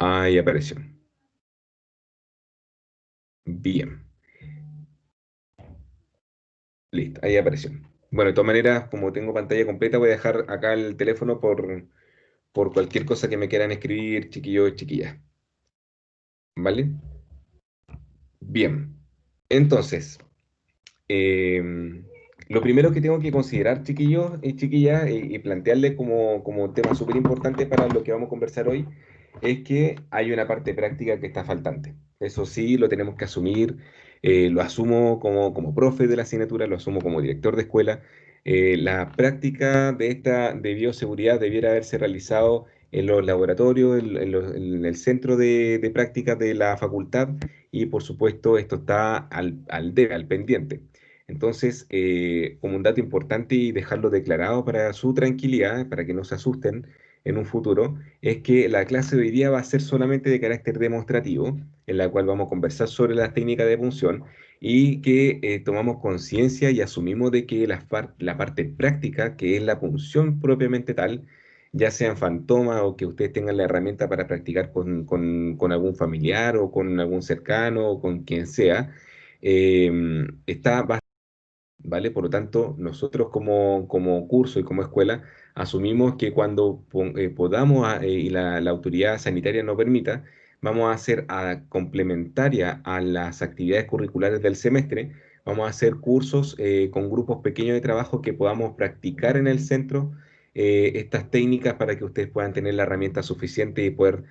Ahí apareció. Bien, listo, ahí apareció. Bueno, de todas maneras, como tengo pantalla completa, voy a dejar acá el teléfono por cualquier cosa que me quieran escribir, chiquillos y chiquillas. ¿Vale? Bien. Entonces, lo primero que tengo que considerar, chiquillos y chiquillas, y plantearles como tema súper importante para lo que vamos a conversar hoy, es que hay una parte práctica que está faltante. Eso sí, lo tenemos que asumir. Lo asumo como profe de la asignatura, lo asumo como director de escuela. La práctica de bioseguridad debiera haberse realizado en los laboratorios, en el centro de prácticas de la facultad, y por supuesto esto está al debe, al pendiente. Entonces, como un dato importante y dejarlo declarado para su tranquilidad, para que no se asusten en un futuro, es que la clase de hoy día va a ser solamente de carácter demostrativo, en la cual vamos a conversar sobre las técnicas de punción, y que tomamos conciencia y asumimos de que la parte práctica, que es la punción propiamente tal, ya sea en Fantoma o que ustedes tengan la herramienta para practicar con algún familiar o con algún cercano o con quien sea, está ¿vale? Por lo tanto, nosotros como curso y como escuela asumimos que cuando podamos y la autoridad sanitaria nos permita, vamos a hacer complementaria a las actividades curriculares del semestre, vamos a hacer cursos con grupos pequeños de trabajo que podamos practicar en el centro estas técnicas para que ustedes puedan tener la herramienta suficiente y poder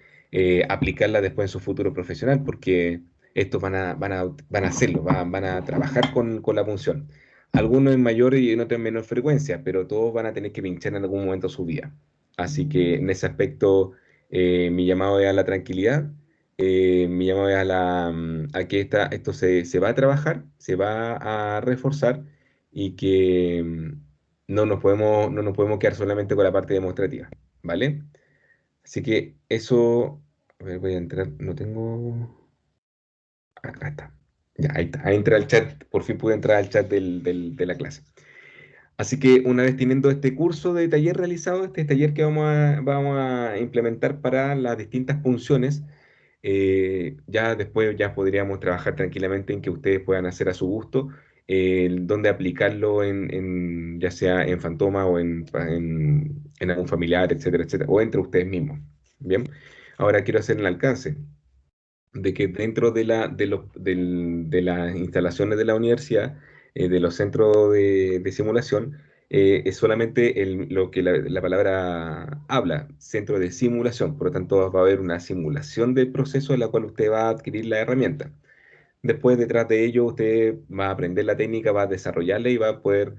aplicarla después en su futuro profesional, porque estos van a hacerlo, van a trabajar con la punción. Algunos en mayor y en otros en menor frecuencia, pero todos van a tener que pinchar en algún momento de su vida. Así que en ese aspecto, mi llamado es a la tranquilidad, mi llamado es a que esto se va a trabajar, se va a reforzar, y que no nos podemos quedar solamente con la parte demostrativa, ¿vale? Así que eso, a ver, voy a entrar, no tengo, acá está. Ya, ahí está. Ahí entré al chat, por fin pude entrar al chat de la clase. Así que una vez teniendo este curso de taller realizado, este taller que vamos a implementar para las distintas funciones, ya después ya podríamos trabajar tranquilamente en que ustedes puedan hacer a su gusto, dónde aplicarlo ya sea en Fantoma o en algún familiar, etcétera, etcétera, o entre ustedes mismos. Bien, ahora quiero hacer el alcance de que dentro de las instalaciones de la universidad, de los centros de simulación, es solamente lo que la palabra habla, centro de simulación. Por lo tanto, va a haber una simulación del proceso en la cual usted va a adquirir la herramienta. Después, detrás de ello, usted va a aprender la técnica, va a desarrollarla y va a poder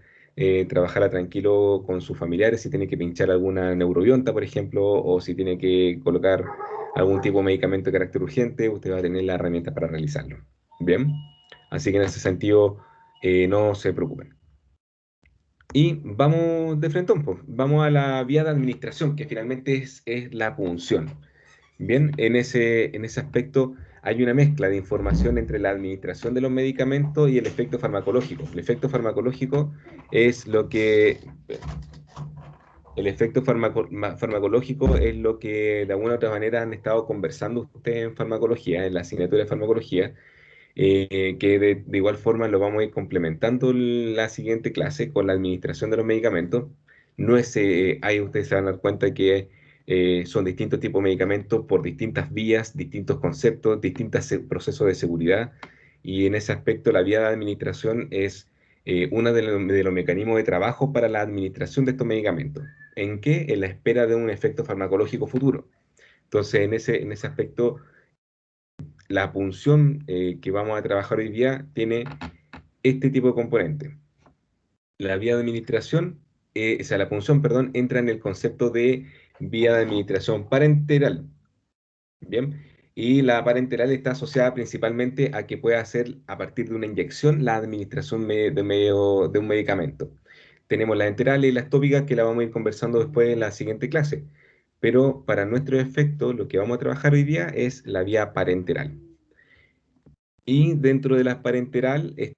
trabajarla tranquilo con sus familiares. Si tiene que pinchar alguna neurobionta, por ejemplo, o si tiene que colocar algún tipo de medicamento de carácter urgente, usted va a tener la herramienta para realizarlo. Bien, así que en ese sentido, no se preocupen. Y vamos de frente, pues. Vamos a la vía de administración, que finalmente es la punción. Bien, en ese aspecto hay una mezcla de información entre la administración de los medicamentos y el efecto farmacológico. El efecto farmacológico es lo que, el efecto farmacológico es lo que de alguna u otra manera han estado conversando ustedes en farmacología, en la asignatura de farmacología, que de igual forma lo vamos a ir complementando en la siguiente clase con la administración de los medicamentos. No es, ahí ustedes se van a dar cuenta que son distintos tipos de medicamentos por distintas vías, distintos conceptos, distintos procesos de seguridad, y en ese aspecto la vía de administración es uno de los mecanismos de trabajo para la administración de estos medicamentos. ¿En qué? En la espera de un efecto farmacológico futuro. Entonces, en ese aspecto, la punción que vamos a trabajar hoy día tiene este tipo de componente. La vía de administración, o sea, la punción, perdón, entra en el concepto de vía de administración parenteral. Bien, y la parenteral está asociada principalmente a que pueda hacer a partir de una inyección la administración de un medicamento. Tenemos la enteral y las tópicas que la vamos a ir conversando después en la siguiente clase. Pero para nuestro efecto, lo que vamos a trabajar hoy día es la vía parenteral. Y dentro de la parenteral están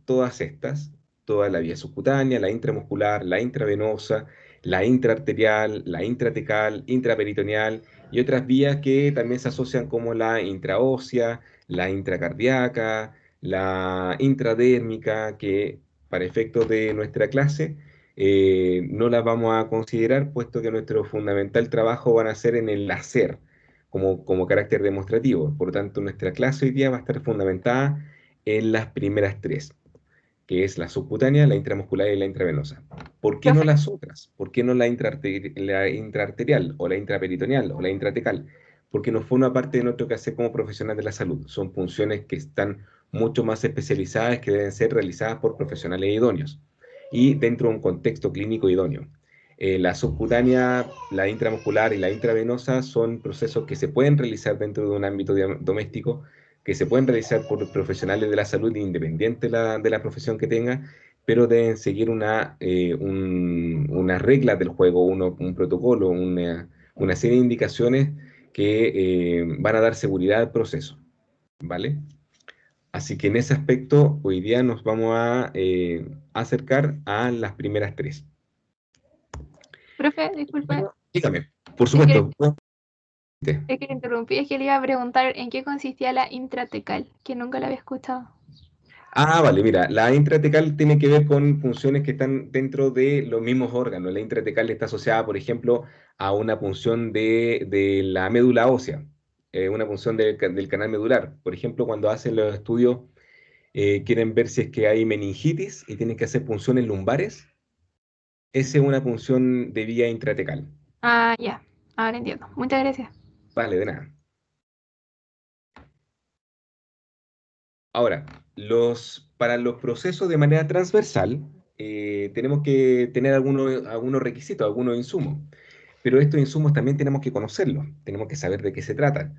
todas estas, toda la vía subcutánea, la intramuscular, la intravenosa, la intraarterial, la intratecal, intraperitoneal y otras vías que también se asocian como la intraósea, la intracardíaca, la intradérmica, que para efectos de nuestra clase no las vamos a considerar, puesto que nuestro fundamental trabajo van a ser en el hacer, como carácter demostrativo. Por lo tanto, nuestra clase hoy día va a estar fundamentada en las primeras tres, que es la subcutánea, la intramuscular y la intravenosa. ¿Por qué no Profe, las otras? ¿Por qué no la intraarterial o la intraperitoneal o la intratecal? Porque no forma parte de nuestro quehacer como profesional de la salud. Son funciones que están mucho más especializadas, que deben ser realizadas por profesionales idóneos y dentro de un contexto clínico idóneo. La subcutánea, la intramuscular y la intravenosa son procesos que se pueden realizar dentro de un ámbito doméstico, que se pueden realizar por profesionales de la salud independiente de la profesión que tenga, pero deben seguir unas reglas del juego, un protocolo, una serie de indicaciones que van a dar seguridad al proceso, ¿vale? Así que en ese aspecto, hoy día nos vamos a acercar a las primeras tres. profe, disculpe, Dígame, por es que, supuesto. es que le interrumpí, es que le iba a preguntar en qué consistía la intratecal, que nunca la había escuchado. Ah, vale, mira, la intratecal tiene que ver con funciones que están dentro de los mismos órganos. La intratecal está asociada, por ejemplo, a una función de la médula ósea, una función del canal medular. Por ejemplo, cuando hacen los estudios, quieren ver si es que hay meningitis y tienen que hacer punciones lumbares. Esa es una punción de vía intratecal. Ah, ya, ahora entiendo. Muchas gracias. Vale, de nada. Ahora, para los procesos de manera transversal, tenemos que tener algunos requisitos, algunos insumos. Pero estos insumos también tenemos que conocerlos, tenemos que saber de qué se tratan.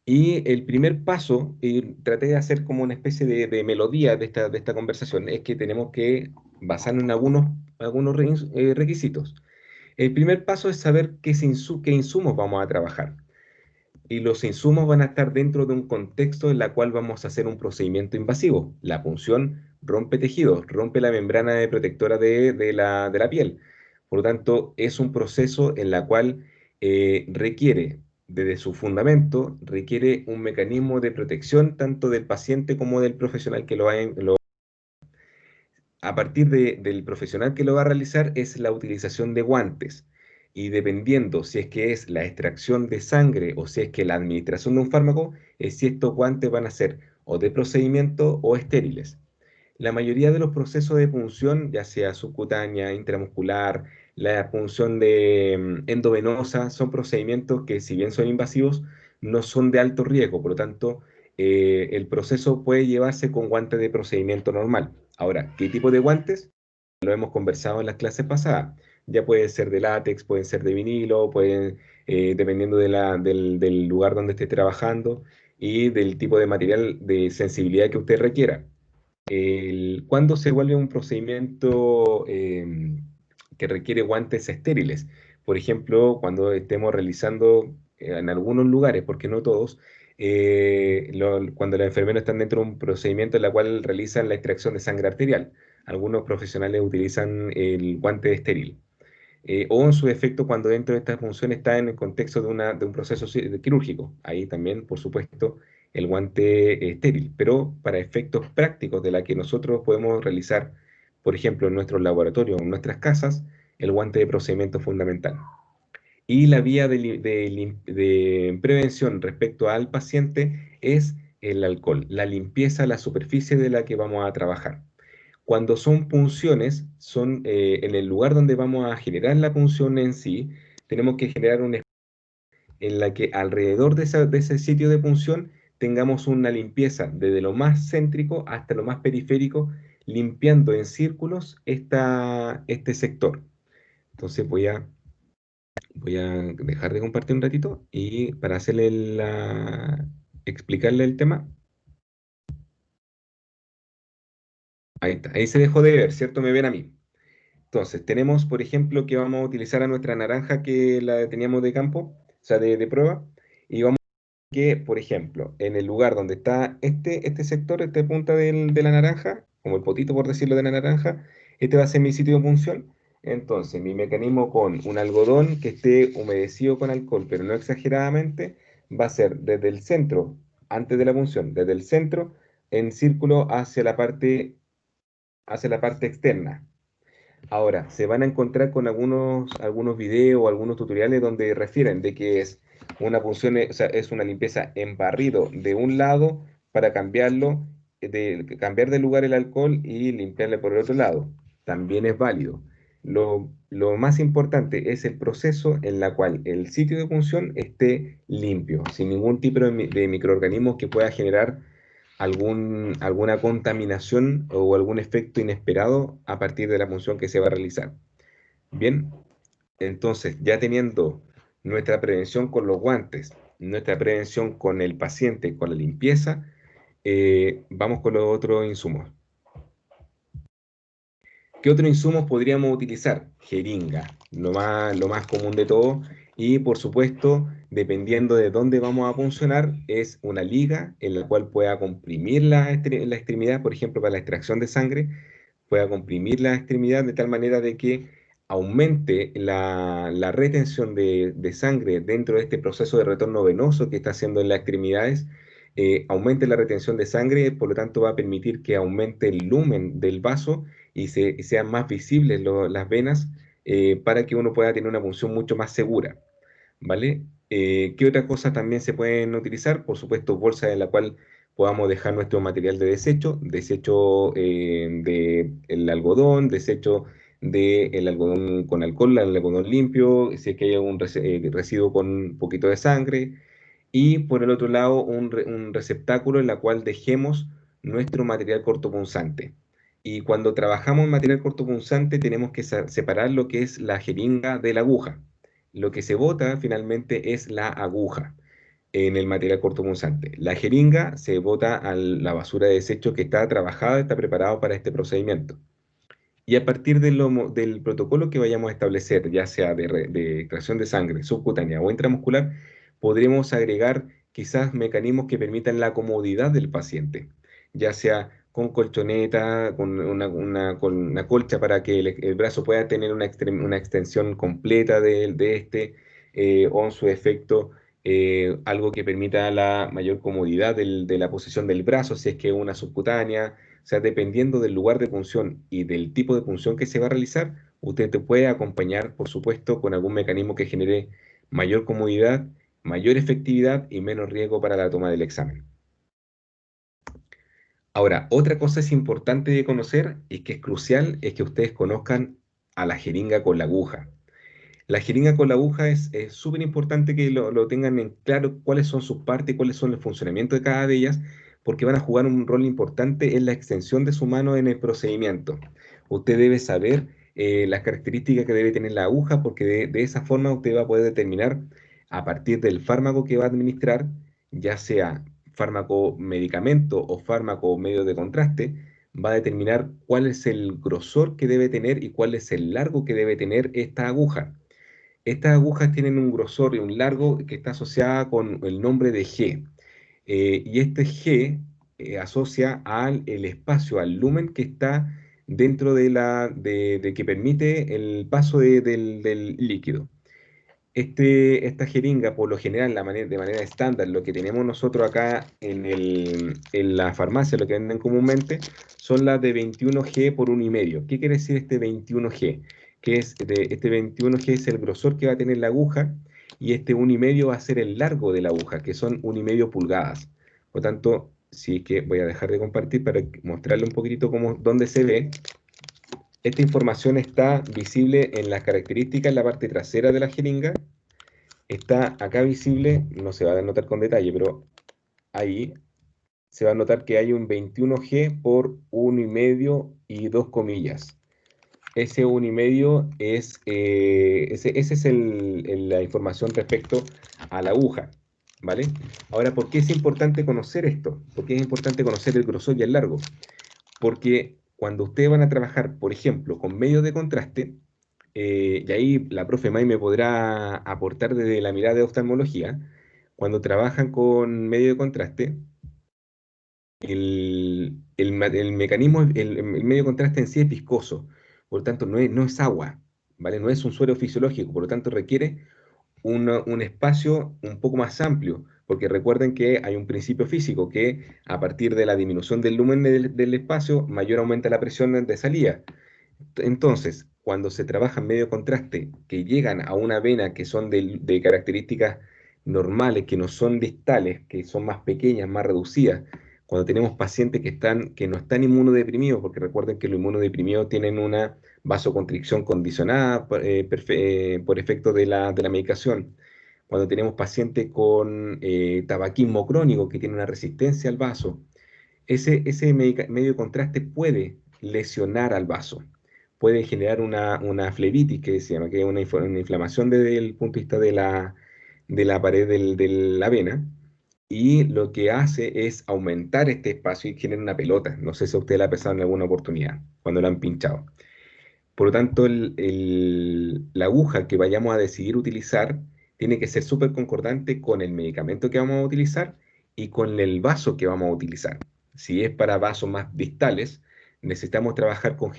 Y el primer paso, y traté de hacer como una especie de melodía de esta conversación, es que tenemos que basarnos en algunos requisitos. El primer paso es saber qué insumos vamos a trabajar. Y los insumos van a estar dentro de un contexto en el cual vamos a hacer un procedimiento invasivo. La punción rompe tejidos, rompe la membrana protectora de la piel. Por lo tanto, es un proceso en el cual requiere, desde su fundamento, requiere un mecanismo de protección tanto del paciente como del profesional que a partir del profesional que lo va a realizar es la utilización de guantes. Y dependiendo si es que es la extracción de sangre o si es que la administración de un fármaco, es si estos guantes van a ser o de procedimiento o estériles. La mayoría de los procesos de punción, ya sea subcutánea, intramuscular, la punción endovenosa, son procedimientos que, si bien son invasivos, no son de alto riesgo. Por lo tanto, el proceso puede llevarse con guantes de procedimiento normal. Ahora, ¿qué tipo de guantes? Lo hemos conversado en las clases pasadas. Ya puede ser de látex, pueden ser de vinilo, dependiendo del lugar donde esté trabajando y del tipo de material de sensibilidad que usted requiera. ¿Cuándo se vuelve un procedimiento que requiere guantes estériles? Por ejemplo, cuando estemos realizando en algunos lugares, porque no todos, cuando los enfermeros están dentro de un procedimiento en el cual realizan la extracción de sangre arterial. Algunos profesionales utilizan el guante estéril. O en su defecto cuando dentro de esta función está en el contexto de un proceso quirúrgico. Ahí también, por supuesto, el guante estéril, pero para efectos prácticos de la que nosotros podemos realizar, por ejemplo, en nuestros laboratorios o en nuestras casas, el guante de procedimiento es fundamental. Y la vía de prevención respecto al paciente es el alcohol, la limpieza de la superficie de la que vamos a trabajar. Cuando son punciones, son en el lugar donde vamos a generar la punción en sí, tenemos que generar un espacio en la que alrededor de ese sitio de punción tengamos una limpieza desde lo más céntrico hasta lo más periférico, limpiando en círculos este sector. Entonces voy a dejar de compartir un ratito y para explicarle el tema, ahí está, ahí se dejó de ver, ¿cierto? Me ven a mí. Entonces, tenemos, por ejemplo, que vamos a utilizar a nuestra naranja que la teníamos de campo, o sea, de prueba, y vamos a que, por ejemplo, en el lugar donde está este sector, esta punta de la naranja, como el potito, por decirlo, de la naranja, este va a ser mi sitio de punción. Entonces, mi mecanismo con un algodón que esté humedecido con alcohol, pero no exageradamente, va a ser desde el centro, antes de la punción, desde el centro, en círculo hacia la parte externa. Ahora, se van a encontrar con algunos videos o algunos tutoriales donde refieren de que es una punción, o sea, es una limpieza en barrido de un lado para cambiarlo, cambiar de lugar el alcohol y limpiarle por el otro lado. También es válido. Lo más importante es el proceso en la cual el sitio de punción esté limpio, sin ningún tipo de microorganismos que pueda generar alguna contaminación o algún efecto inesperado a partir de la punción que se va a realizar. Bien, entonces ya teniendo nuestra prevención con los guantes, nuestra prevención con el paciente, con la limpieza, vamos con los otros insumos. ¿Qué otros insumos podríamos utilizar? Jeringa, lo más común de todo. Y por supuesto, dependiendo de dónde vamos a puncionar, es una liga en la cual pueda comprimir la extremidad, por ejemplo, para la extracción de sangre, pueda comprimir la extremidad de tal manera de que aumente la retención de sangre dentro de este proceso de retorno venoso que está haciendo en las extremidades, aumente la retención de sangre, por lo tanto va a permitir que aumente el lumen del vaso y sean más visibles las venas para que uno pueda tener una punción mucho más segura. ¿Vale? ¿Qué otras cosas también se pueden utilizar? Por supuesto, bolsas en la cual podamos dejar nuestro material de desecho del algodón, desecho del algodón con alcohol, el algodón limpio, si es que hay algún residuo con un poquito de sangre, y por el otro lado un receptáculo en la cual dejemos nuestro material cortopunzante. Y cuando trabajamos en material cortopunzante tenemos que separar lo que es la jeringa de la aguja. Lo que se bota finalmente es la aguja en el material cortopunzante. La jeringa se bota a la basura de desecho que está trabajada, está preparado para este procedimiento. Y a partir del protocolo que vayamos a establecer, ya sea de extracción de sangre subcutánea o intramuscular, podremos agregar quizás mecanismos que permitan la comodidad del paciente, ya sea con colchoneta, con una colcha para que el brazo pueda tener una extensión completa de este, o en su efecto, algo que permita la mayor comodidad de la posición del brazo, si es que es una subcutánea. O sea, dependiendo del lugar de punción y del tipo de punción que se va a realizar, usted te puede acompañar, por supuesto, con algún mecanismo que genere mayor comodidad, mayor efectividad y menos riesgo para la toma del examen. Ahora, otra cosa es importante de conocer y que es crucial es que ustedes conozcan a la jeringa con la aguja. La jeringa con la aguja es súper importante que lo tengan en claro cuáles son sus partes, cuáles son el funcionamiento de cada de ellas, porque van a jugar un rol importante en la extensión de su mano en el procedimiento. Usted debe saber las características que debe tener la aguja, porque de esa forma usted va a poder determinar a partir del fármaco que va a administrar, ya sea fármaco medicamento o fármaco medio de contraste, va a determinar cuál es el grosor que debe tener y cuál es el largo que debe tener esta aguja. Estas agujas tienen un grosor y un largo que está asociada con el nombre de G. Y este G asocia al el espacio, al lumen que está dentro de que permite el paso del líquido. Esta jeringa, por lo general, de manera estándar, lo que tenemos nosotros acá en la farmacia, lo que venden comúnmente, son las de 21G por 1,5. ¿Qué quiere decir este 21G? Este 21G es el grosor que va a tener la aguja y este 1,5 va a ser el largo de la aguja, que son 1,5 pulgadas. Por tanto, si es que voy a dejar de compartir para mostrarle un poquitito dónde se ve. Esta información está visible en las características en la parte trasera de la jeringa. Está acá visible, no se va a notar con detalle, pero ahí se va a notar que hay un 21G por 1,5 y 2 comillas. Ese 1,5 ese es la información respecto a la aguja, ¿vale? Ahora, ¿por qué es importante conocer esto? ¿Por qué es importante conocer el grosor y el largo? Porque cuando ustedes van a trabajar, por ejemplo, con medios de contraste, y ahí la profe May me podrá aportar desde la mirada de oftalmología, cuando trabajan con medio de contraste, el mecanismo, el medio de contraste en sí es viscoso, por lo tanto no es agua. ¿vale? No es un suero fisiológico, por lo tanto requiere un espacio un poco más amplio, porque recuerden que hay un principio físico que a partir de la disminución del lumen del espacio, mayor aumenta la presión de salida. Entonces, cuando se trabaja en medio contraste, que llegan a una vena que son de características normales, que no son distales, que son más pequeñas, más reducidas, cuando tenemos pacientes que no están inmunodeprimidos, porque recuerden que los inmunodeprimidos tienen una vasoconstricción condicionada por efecto de la medicación. Cuando tenemos pacientes con tabaquismo crónico, que tiene una resistencia al vaso, ese medio contraste puede lesionar al vaso, puede generar una flebitis, que se llama, que es una inflamación desde el punto de vista de la pared de la vena, y lo que hace es aumentar este espacio y genera una pelota. No sé si a usted la ha pasado en alguna oportunidad, cuando la han pinchado. Por lo tanto, la aguja que vayamos a decidir utilizar tiene que ser súper concordante con el medicamento que vamos a utilizar y con el vaso que vamos a utilizar. Si es para vasos más distales, necesitamos trabajar con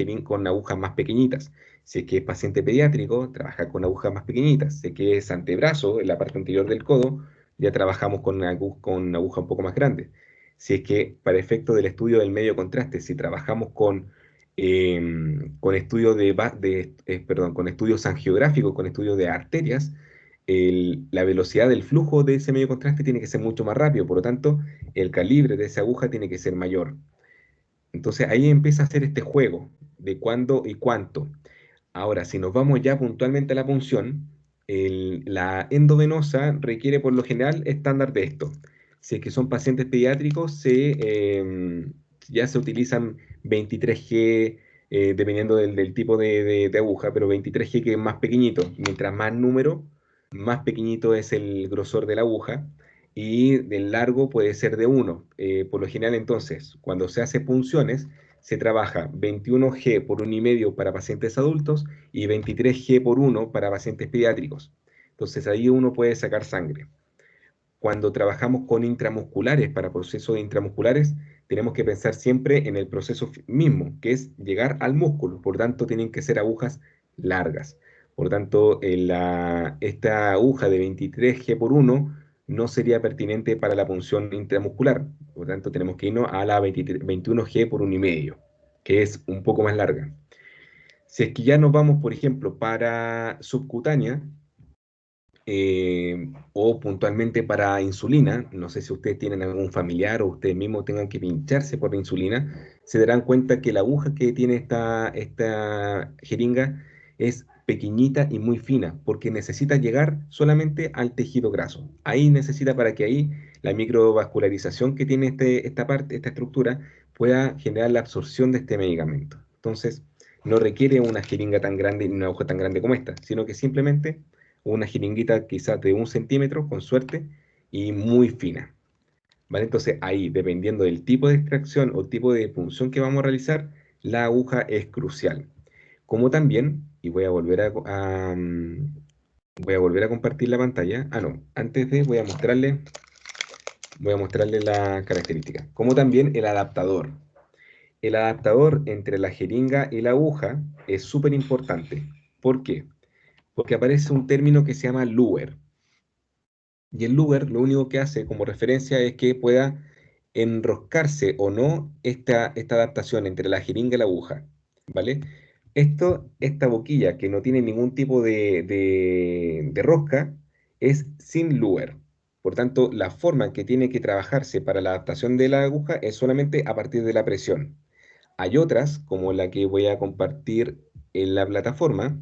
agujas más pequeñitas. Si es que es paciente pediátrico, trabajar con agujas más pequeñitas. Si es que es antebrazo, en la parte anterior del codo, ya trabajamos con aguja un poco más grande. Si es que para efecto del estudio del medio contraste, si trabajamos con estudios con estudios angiográficos, con estudios de arterias, la velocidad del flujo de ese medio contraste tiene que ser mucho más rápido, por lo tanto, el calibre de esa aguja tiene que ser mayor. Entonces ahí empieza a hacer este juego de cuándo y cuánto. Ahora, si nos vamos ya puntualmente a la punción, la endovenosa requiere por lo general estándar de esto. Si es que son pacientes pediátricos, ya se utilizan 23G, dependiendo del tipo de aguja, pero 23G que es más pequeñito. Mientras más número, más pequeñito es el grosor de la aguja y del largo puede ser de 1. Por lo general, entonces, cuando se hace punciones, se trabaja 21G por 1,5 para pacientes adultos y 23G por 1 para pacientes pediátricos. Entonces ahí uno puede sacar sangre. Cuando trabajamos con intramusculares, para procesos intramusculares, tenemos que pensar siempre en el proceso mismo, que es llegar al músculo. Por tanto, tienen que ser agujas largas. Por tanto, esta aguja de 23G por 1 no sería pertinente para la punción intramuscular. Por tanto, tenemos que irnos a la 21G por 1,5, que es un poco más larga. Si es que ya nos vamos, por ejemplo, para subcutánea, o puntualmente para insulina, no sé si ustedes tienen algún familiar o ustedes mismos tengan que pincharse por la insulina, se darán cuenta que la aguja que tiene esta jeringa es pequeñita y muy fina, porque necesita llegar solamente al tejido graso. Ahí necesita, para que ahí la microvascularización que tiene esta parte, esta estructura, pueda generar la absorción de este medicamento. Entonces, no requiere una jeringa tan grande ni una aguja tan grande como esta, sino que simplemente una jeringuita quizás de 1 centímetro, con suerte, y muy fina. ¿Vale? Entonces ahí, dependiendo del tipo de extracción o tipo de punción que vamos a realizar, la aguja es crucial. Como también, y voy a volver a compartir la pantalla. Ah, no, antes de voy a mostrarle la característica. Como también el adaptador. El adaptador entre la jeringa y la aguja es súper importante. ¿Por qué? Porque aparece un término que se llama luer. Y el lugar lo único que hace como referencia es que pueda enroscarse o no esta adaptación entre la jeringa y la aguja, ¿vale? Esta boquilla que no tiene ningún tipo de rosca es sin lugar. Por tanto, la forma que tiene que trabajarse para la adaptación de la aguja es solamente a partir de la presión. Hay otras, como la que voy a compartir en la plataforma,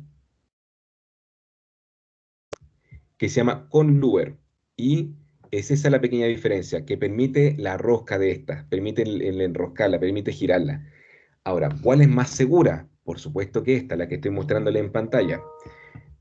que se llama conluer. Y es esa la pequeña diferencia, que permite la rosca de esta, permite el enroscarla, permite girarla. Ahora, ¿cuál es más segura? Por supuesto que esta, la que estoy mostrándole en pantalla,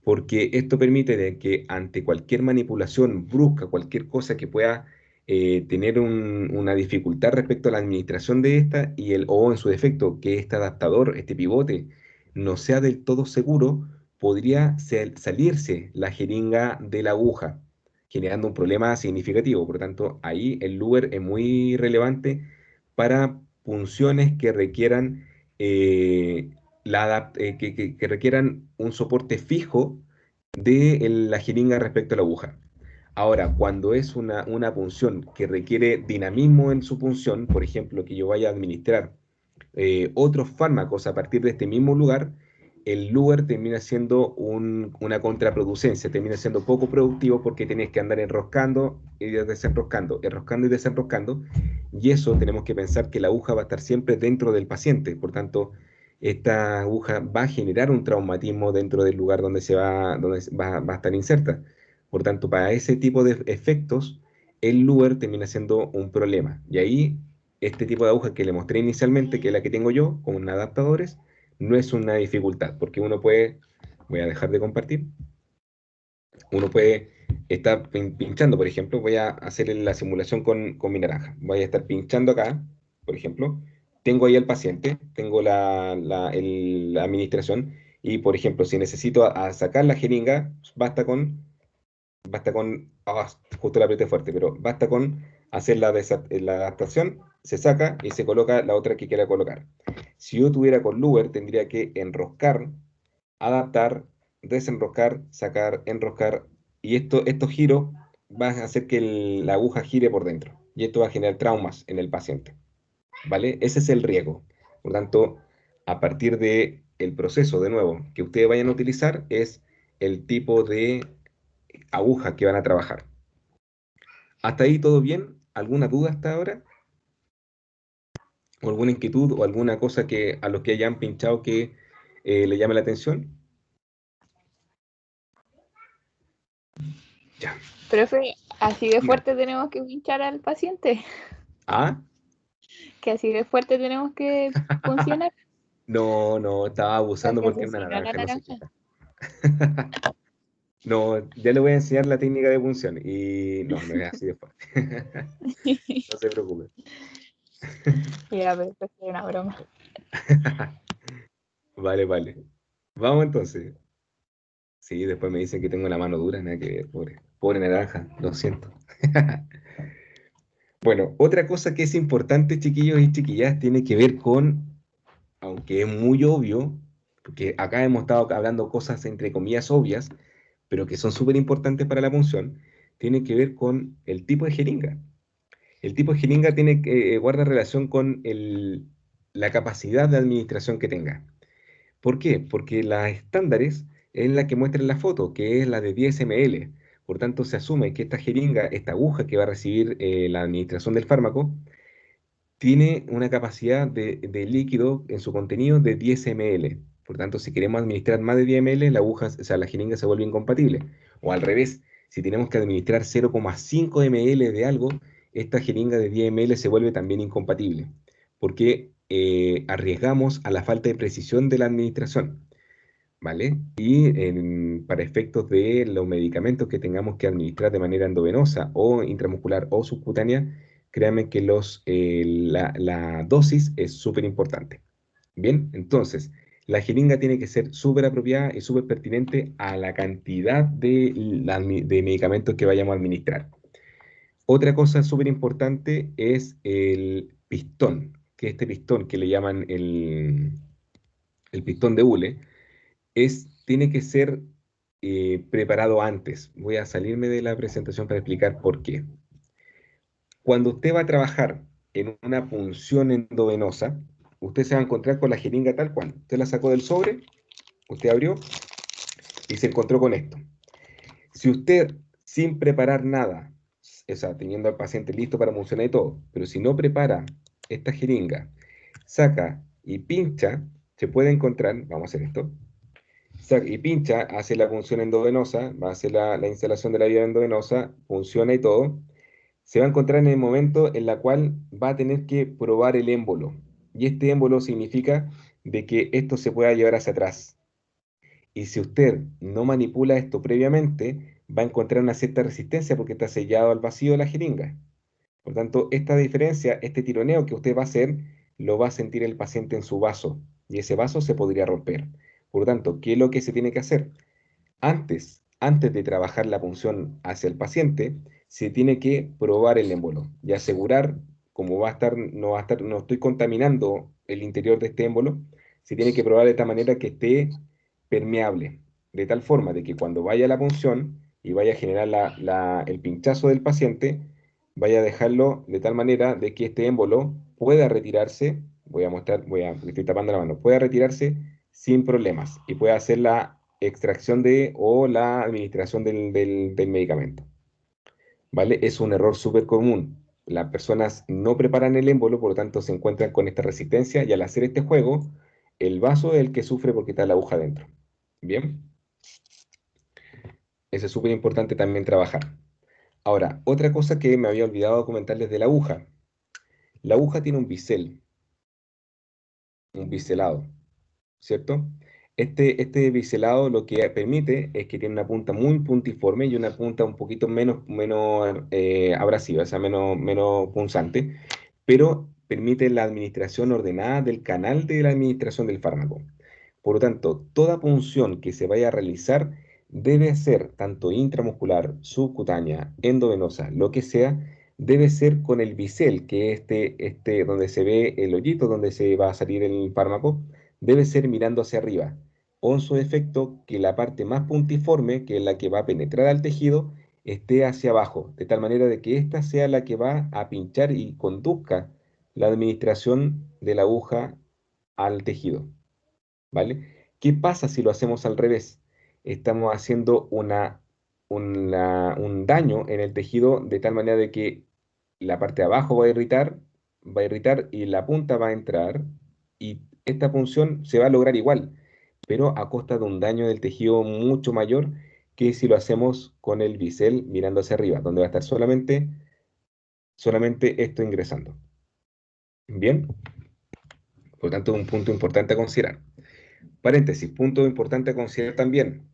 porque esto permite de que ante cualquier manipulación brusca, cualquier cosa que pueda tener una dificultad respecto a la administración de esta, o en su defecto, que este adaptador, este pivote, no sea del todo seguro, podría salirse la jeringa de la aguja, generando un problema significativo. Por lo tanto, ahí el lugar es muy relevante para punciones que requieran que requieran un soporte fijo de la jeringa respecto a la aguja. Ahora, cuando es una punción que requiere dinamismo en su punción, por ejemplo, que yo vaya a administrar otros fármacos a partir de este mismo lugar, el lugar termina siendo una contraproducencia, termina siendo poco productivo porque tienes que andar enroscando y desenroscando, enroscando y desenroscando, y eso tenemos que pensar que la aguja va a estar siempre dentro del paciente, por tanto, esta aguja va a generar un traumatismo dentro del lugar donde va a estar inserta. Por tanto, para ese tipo de efectos, el lugar termina siendo un problema. Y ahí este tipo de aguja que le mostré inicialmente, que es la que tengo yo, con adaptadores, no es una dificultad, porque uno puede, voy a dejar de compartir, uno puede estar pinchando, por ejemplo, voy a hacer la simulación con mi naranja, voy a estar pinchando acá, por ejemplo, tengo ahí al paciente, tengo la administración, y por ejemplo, si necesito sacar la jeringa, justo la apreté fuerte, pero basta con hacer la adaptación, se saca y se coloca la otra que quiera colocar. Si yo tuviera con Luber, tendría que enroscar, adaptar, desenroscar, sacar, enroscar, y estos giros van a hacer que la aguja gire por dentro, y esto va a generar traumas en el paciente, ¿vale? Ese es el riesgo. Por lo tanto, a partir de el proceso, de nuevo, que ustedes vayan a utilizar, es el tipo de aguja que van a trabajar. ¿Hasta ahí todo bien? ¿Alguna duda hasta ahora? ¿O alguna inquietud o alguna cosa que a los que hayan pinchado que le llame la atención? Ya. Profe, así de Diga. fuerte tenemos que pinchar al paciente, ¿Ah? que así de fuerte tenemos que funcionar, No, no, estaba abusando porque porque es una asesina a la naranja, no se naranja. quita. No, ya le voy a enseñar la técnica de punción y no, no es así de fuerte. No se preocupe. Ya, pero esto es una broma. Vale, vale. Vamos entonces. Sí, después me dicen que tengo la mano dura, nada que ver, pobre. Pobre naranja, lo siento. Bueno, otra cosa que es importante, chiquillos y chiquillas, tiene que ver con, aunque es muy obvio, porque acá hemos estado hablando cosas entre comillas obvias, pero que son súper importantes para la punción, tiene que ver con el tipo de jeringa. El tipo de jeringa guarda relación con la capacidad de administración que tenga. ¿Por qué? Porque las estándares es la que muestra en la foto, que es la de 10 ml. Por tanto, se asume que esta jeringa, esta aguja que va a recibir la administración del fármaco, tiene una capacidad de líquido en su contenido de 10 ml. Por tanto, si queremos administrar más de 10 ml, la aguja, o sea, la jeringa se vuelve incompatible. O al revés, si tenemos que administrar 0,5 ml de algo, esta jeringa de 10 ml se vuelve también incompatible, porque arriesgamos a la falta de precisión de la administración. ¿Vale? Y para efectos de los medicamentos que tengamos que administrar de manera endovenosa o intramuscular o subcutánea, créanme que la dosis es súper importante. Bien, entonces, la jeringa tiene que ser súper apropiada y súper pertinente a la cantidad de medicamentos que vayamos a administrar. Otra cosa súper importante es el pistón, que este pistón que le llaman el pistón de hule tiene que ser preparado antes. Voy a salirme de la presentación para explicar por qué. Cuando usted va a trabajar en una punción endovenosa, usted se va a encontrar con la jeringa tal cual. Usted la sacó del sobre, usted abrió y se encontró con esto. Si usted, sin preparar nada, o sea, teniendo al paciente listo para puncionar y todo, pero si no prepara esta jeringa, saca y pincha, se puede encontrar, vamos a hacer esto, y pincha, hace la punción endovenosa, va a hacer la instalación de la vía endovenosa, funciona y todo, se va a encontrar en el momento en la cual va a tener que probar el émbolo. Y este émbolo significa de que esto se pueda llevar hacia atrás. Y si usted no manipula esto previamente, va a encontrar una cierta resistencia porque está sellado al vacío de la jeringa. Por tanto, esta diferencia, este tironeo que usted va a hacer, lo va a sentir el paciente en su vaso y ese vaso se podría romper. Por lo tanto, ¿qué es lo que se tiene que hacer? Antes de trabajar la punción hacia el paciente, se tiene que probar el émbolo y asegurar, como va a estar, no estoy contaminando el interior de este émbolo, se tiene que probar de tal manera que esté permeable, de tal forma de que cuando vaya la punción y vaya a generar el pinchazo del paciente, vaya a dejarlo de tal manera de que este émbolo pueda retirarse, estoy tapando la mano, pueda retirarse sin problemas y pueda hacer la extracción o la administración del medicamento. ¿Vale? Es un error súper común. Las personas no preparan el émbolo, por lo tanto se encuentran con esta resistencia y al hacer este juego, el vaso es el que sufre porque está la aguja dentro. ¿Bien? Eso es súper importante también trabajar. Ahora, otra cosa que me había olvidado comentarles de la aguja. La aguja tiene un biselado, ¿cierto? Este biselado lo que permite es que tiene una punta muy puntiforme y una punta un poquito menos abrasiva, o sea, menos punzante, pero permite la administración ordenada del canal de la administración del fármaco. Por lo tanto, toda punción que se vaya a realizar debe ser tanto intramuscular, subcutánea, endovenosa, lo que sea, debe ser con el bisel, que es donde se ve el hoyito donde se va a salir el fármaco, debe ser mirando hacia arriba. Con su efecto que la parte más puntiforme, que es la que va a penetrar al tejido, esté hacia abajo, de tal manera de que ésta sea la que va a pinchar y conduzca la administración de la aguja al tejido. ¿Vale? ¿Qué pasa si lo hacemos al revés? Estamos haciendo un daño en el tejido de tal manera de que la parte de abajo va a irritar y la punta va a entrar y esta función se va a lograr igual, pero a costa de un daño del tejido mucho mayor que si lo hacemos con el bisel mirando hacia arriba, donde va a estar solamente esto ingresando. Bien, por lo tanto, un punto importante a considerar. Paréntesis, punto importante a considerar también.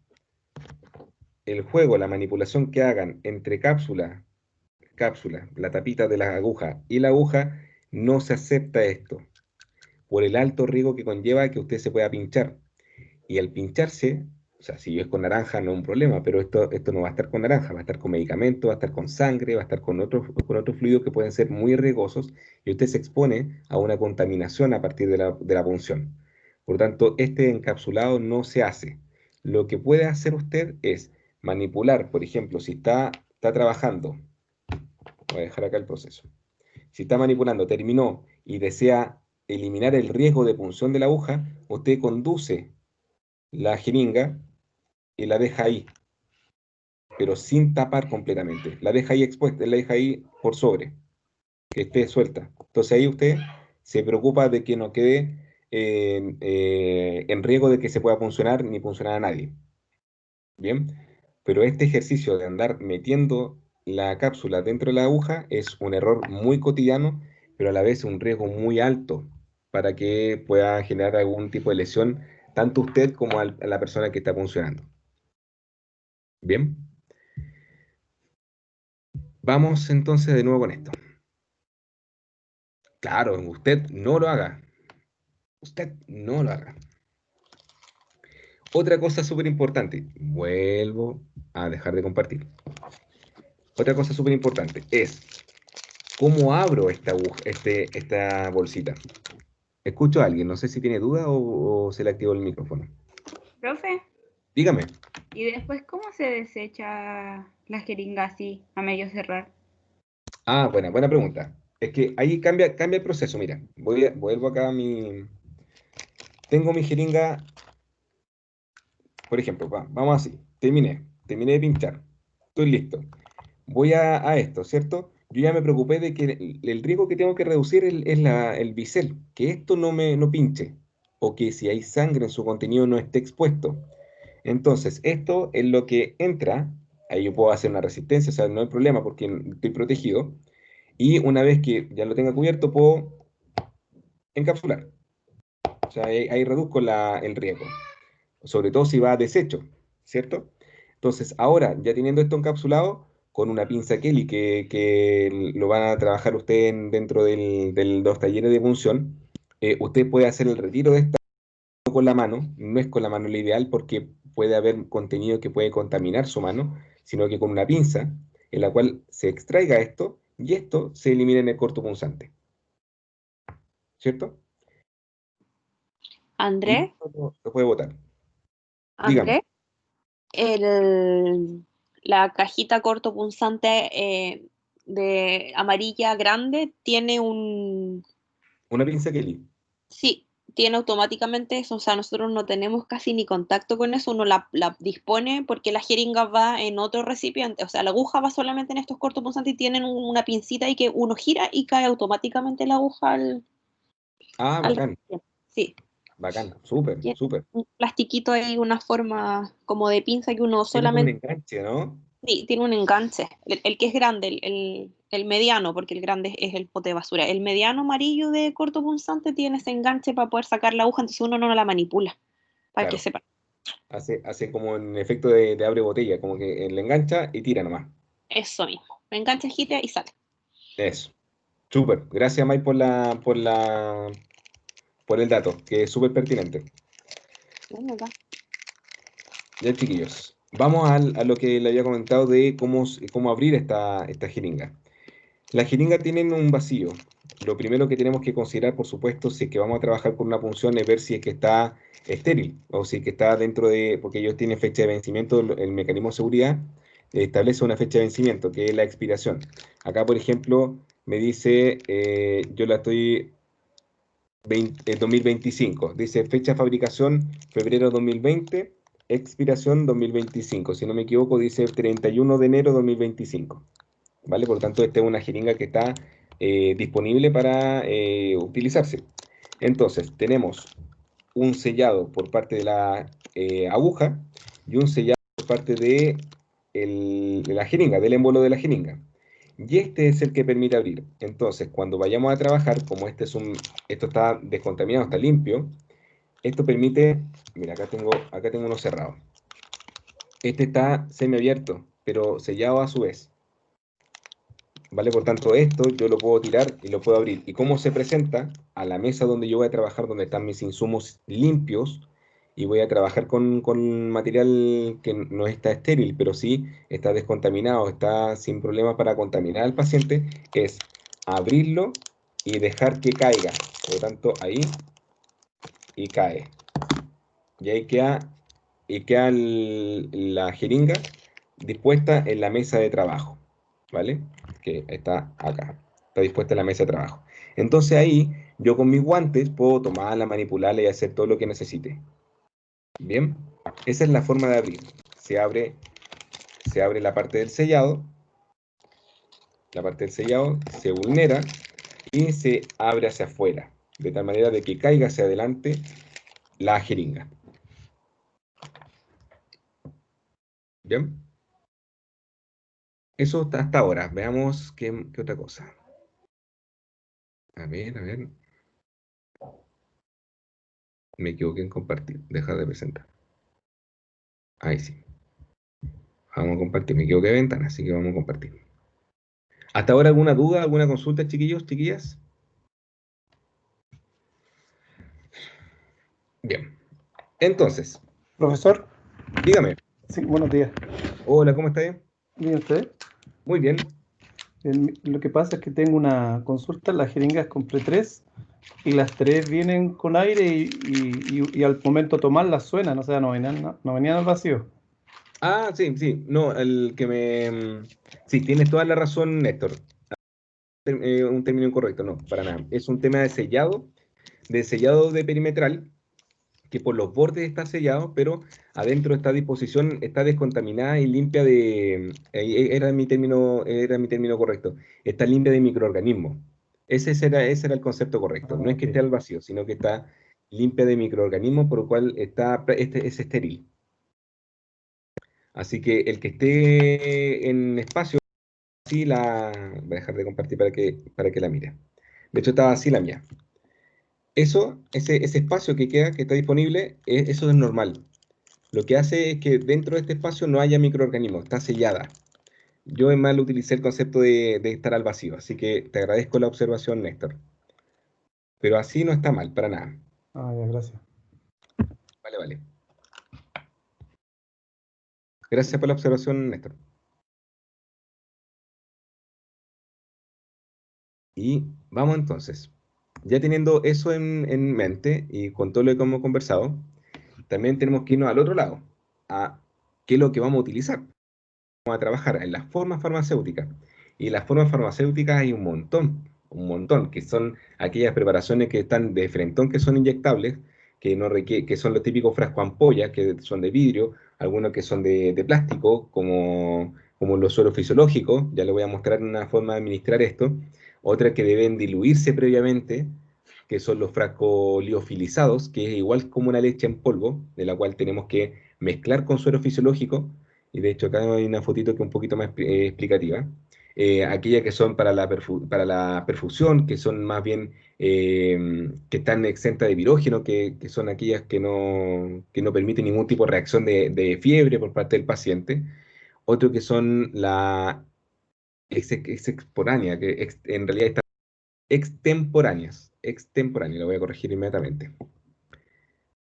El juego, la manipulación que hagan entre cápsula, la tapita de la aguja y la aguja, no se acepta esto, por el alto riesgo que conlleva que usted se pueda pinchar. Y al pincharse, o sea, si es con naranja no es un problema, pero esto no va a estar con naranja, va a estar con medicamento, va a estar con sangre, va a estar con otros fluidos que pueden ser muy riesgosos y usted se expone a una contaminación a partir de la punción. Por lo tanto, este encapsulado no se hace. Lo que puede hacer usted es manipular, por ejemplo, si está trabajando, voy a dejar acá el proceso. Si está manipulando, terminó y desea eliminar el riesgo de punción de la aguja, usted conduce la jeringa y la deja ahí, pero sin tapar completamente. La deja ahí expuesta, la deja ahí por sobre, que esté suelta. Entonces ahí usted se preocupa de que no quede en riesgo de que se pueda funcionar ni funcionar a nadie. Bien, pero este ejercicio de andar metiendo la cápsula dentro de la aguja es un error muy cotidiano, pero a la vez un riesgo muy alto para que pueda generar algún tipo de lesión, tanto usted como a la persona que está funcionando. Bien, vamos entonces de nuevo con esto. Claro, usted no lo haga. Usted no lo haga. Otra cosa súper importante, vuelvo a dejar de compartir. Otra cosa súper importante es cómo abro esta bolsita. Escucho a alguien, no sé si tiene duda o se le activó el micrófono. Profe, Dígame. ¿y después cómo se desecha la jeringa así, a medio cerrar? Ah, buena pregunta. Es que ahí cambia el proceso. Mira, vuelvo acá a mi. Tengo mi jeringa, por ejemplo, vamos así. Terminé de pinchar. Estoy listo. Voy a esto, ¿cierto? Yo ya me preocupé de que el riesgo que tengo que reducir es el bisel, que esto no pinche, o que si hay sangre en su contenido no esté expuesto. Entonces, esto es lo que entra, ahí yo puedo hacer una resistencia, o sea, no hay problema porque estoy protegido, y una vez que ya lo tenga cubierto, puedo encapsular. O sea, ahí reduzco el riesgo, sobre todo si va a desecho, ¿cierto? Entonces, ahora, ya teniendo esto encapsulado, con una pinza Kelly que lo van a trabajar usted dentro de los talleres de punción, usted puede hacer el retiro de esta con la mano, no es con la mano lo ideal porque puede haber contenido que puede contaminar su mano, sino que con una pinza en la cual se extraiga esto y esto se elimina en el corto punzante, ¿cierto? Andrés, Lo puede votar. Dígame. Andrés, la cajita cortopunzante de amarilla grande tiene Una pinza Kelly. sí, tiene automáticamente eso, o sea, nosotros no tenemos casi ni contacto con eso, uno la dispone porque la jeringa va en otro recipiente, o sea, la aguja va solamente en estos cortopunzantes y tienen una pincita y que uno gira y cae automáticamente la aguja Ah, al bacán, recipiente. Sí, bacán. Súper, tiene súper. un plastiquito ahí, una forma como de pinza que uno Tiene como un solamente, enganche, ¿no? sí, tiene un enganche, el que es grande, el mediano, porque el grande es el pote de basura, el mediano amarillo de cortopunzante tiene ese enganche para poder sacar la aguja, entonces uno no la manipula, para que Claro. sepa. Hace como en efecto de abre botella, como que le engancha y tira nomás. Eso mismo. Me engancha, gira y sale. Eso. Súper. Gracias, Mike, por el dato, que es súper pertinente. Ven acá. Ya, chiquillos. Vamos a lo que le había comentado de cómo abrir esta jeringa. Las jeringas tienen un vacío. Lo primero que tenemos que considerar, por supuesto, si es que vamos a trabajar con una punción, es ver si es que está estéril o si es que está dentro de, porque ellos tienen fecha de vencimiento, el mecanismo de seguridad establece una fecha de vencimiento, que es la expiración. Acá, por ejemplo, me dice, yo la estoy 2025, dice fecha de fabricación febrero 2020, expiración 2025. Si no me equivoco, dice 31 de enero 2025. ¿Vale? Por lo tanto, esta es una jeringa que está disponible para utilizarse. Entonces, tenemos un sellado por parte de la aguja y un sellado por parte de la jeringa, del émbolo de la jeringa. Y este es el que permite abrir. Entonces, cuando vayamos a trabajar, como esto está descontaminado, está limpio, esto permite, mira, acá tengo uno cerrado. Este está semiabierto, pero sellado a su vez. ¿Vale? Por tanto, esto yo lo puedo tirar y lo puedo abrir. ¿Y cómo se presenta? A la mesa donde yo voy a trabajar, donde están mis insumos limpios, y voy a trabajar con material que no está estéril, pero sí está descontaminado, está sin problemas para contaminar al paciente, es abrirlo y dejar que caiga. Por lo tanto, ahí y cae. Y ahí queda la jeringa dispuesta en la mesa de trabajo, ¿vale? Que está acá, está dispuesta en la mesa de trabajo. Entonces ahí yo con mis guantes puedo tomarla, manipularla y hacer todo lo que necesite. Bien, esa es la forma de abrir. Se abre, se abre la parte del sellado se vulnera y se abre hacia afuera, de tal manera de que caiga hacia adelante la jeringa. Bien. Eso está hasta ahora. Veamos qué otra cosa. A ver, a ver. Me equivoqué en compartir. Dejar de presentar. Ahí sí. Vamos a compartir. Me equivoqué de ventana, así que vamos a compartir. ¿Hasta ahora alguna duda, alguna consulta, chiquillos, chiquillas? Bien. Entonces, Profesor, dígame. sí, buenos días. Hola, ¿cómo estás? ¿Bien usted? Muy bien. Lo que pasa es que tengo una consulta, las jeringas compré tres y las tres vienen con aire y al momento de tomarlas suenan, o sea, no venían al vacío. Ah, sí, sí. No, el que me... Sí, tienes toda la razón, Néstor. Un término incorrecto, no, para nada. Es un tema de sellado de perimetral, que por los bordes está sellado, pero adentro esta disposición está descontaminada y limpia era mi término correcto. Está limpia de microorganismos. Ese era el concepto correcto. No Ah, es que ok. esté al vacío, sino que está limpia de microorganismos, por lo cual es estéril. Así que el que esté en espacio, sí voy a dejar de compartir para que la mire. De hecho, estaba así la mía. Ese espacio que queda, que está disponible, eso es normal. Lo que hace es que dentro de este espacio no haya microorganismos, está sellada. Yo en mal utilicé el concepto de estar al vacío, así que te agradezco la observación, Néstor. Pero así no está mal, para nada. Ah, ya, gracias. Vale, vale. Gracias por la observación, Néstor. Y vamos entonces. ya teniendo eso en mente y con todo lo que hemos conversado, también tenemos que irnos al otro lado, a qué es lo que vamos a utilizar. Vamos a trabajar en las formas farmacéuticas. Y las formas farmacéuticas hay un montón, que son aquellas preparaciones que están de frentón, que son inyectables, que, no que son los típicos frascos ampollas, que son de vidrio, algunos que son de plástico, como los sueros fisiológicos, ya les voy a mostrar una forma de administrar esto. Otras que deben diluirse previamente, que son los frascos liofilizados, que es igual como una leche en polvo, de la cual tenemos que mezclar con suero fisiológico, y de hecho acá hay una fotito que es un poquito más explicativa. Aquellas que son para para la perfusión, que son más bien que están exentas de virógeno, que son aquellas que no permiten ningún tipo de reacción de fiebre por parte del paciente. Otro que son la extemporánea, en realidad están extemporáneas, lo voy a corregir inmediatamente.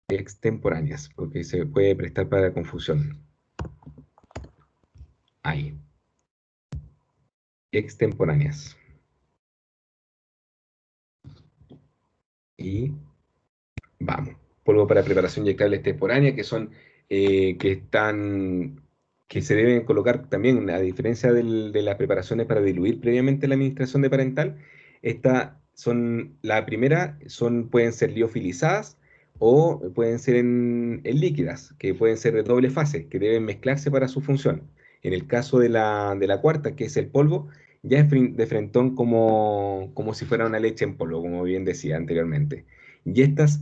Extemporáneas, porque se puede prestar para confusión. Ahí. Extemporáneas. Y vamos. Polvo para preparación inyectable extemporánea, que son que se deben colocar también, a diferencia de las preparaciones para diluir previamente la administración de parental. La primera pueden ser liofilizadas o pueden ser en líquidas, que pueden ser de doble fase, que deben mezclarse para su función. En el caso de la cuarta, que es el polvo, ya es de frentón como si fuera una leche en polvo, como bien decía anteriormente. Y estos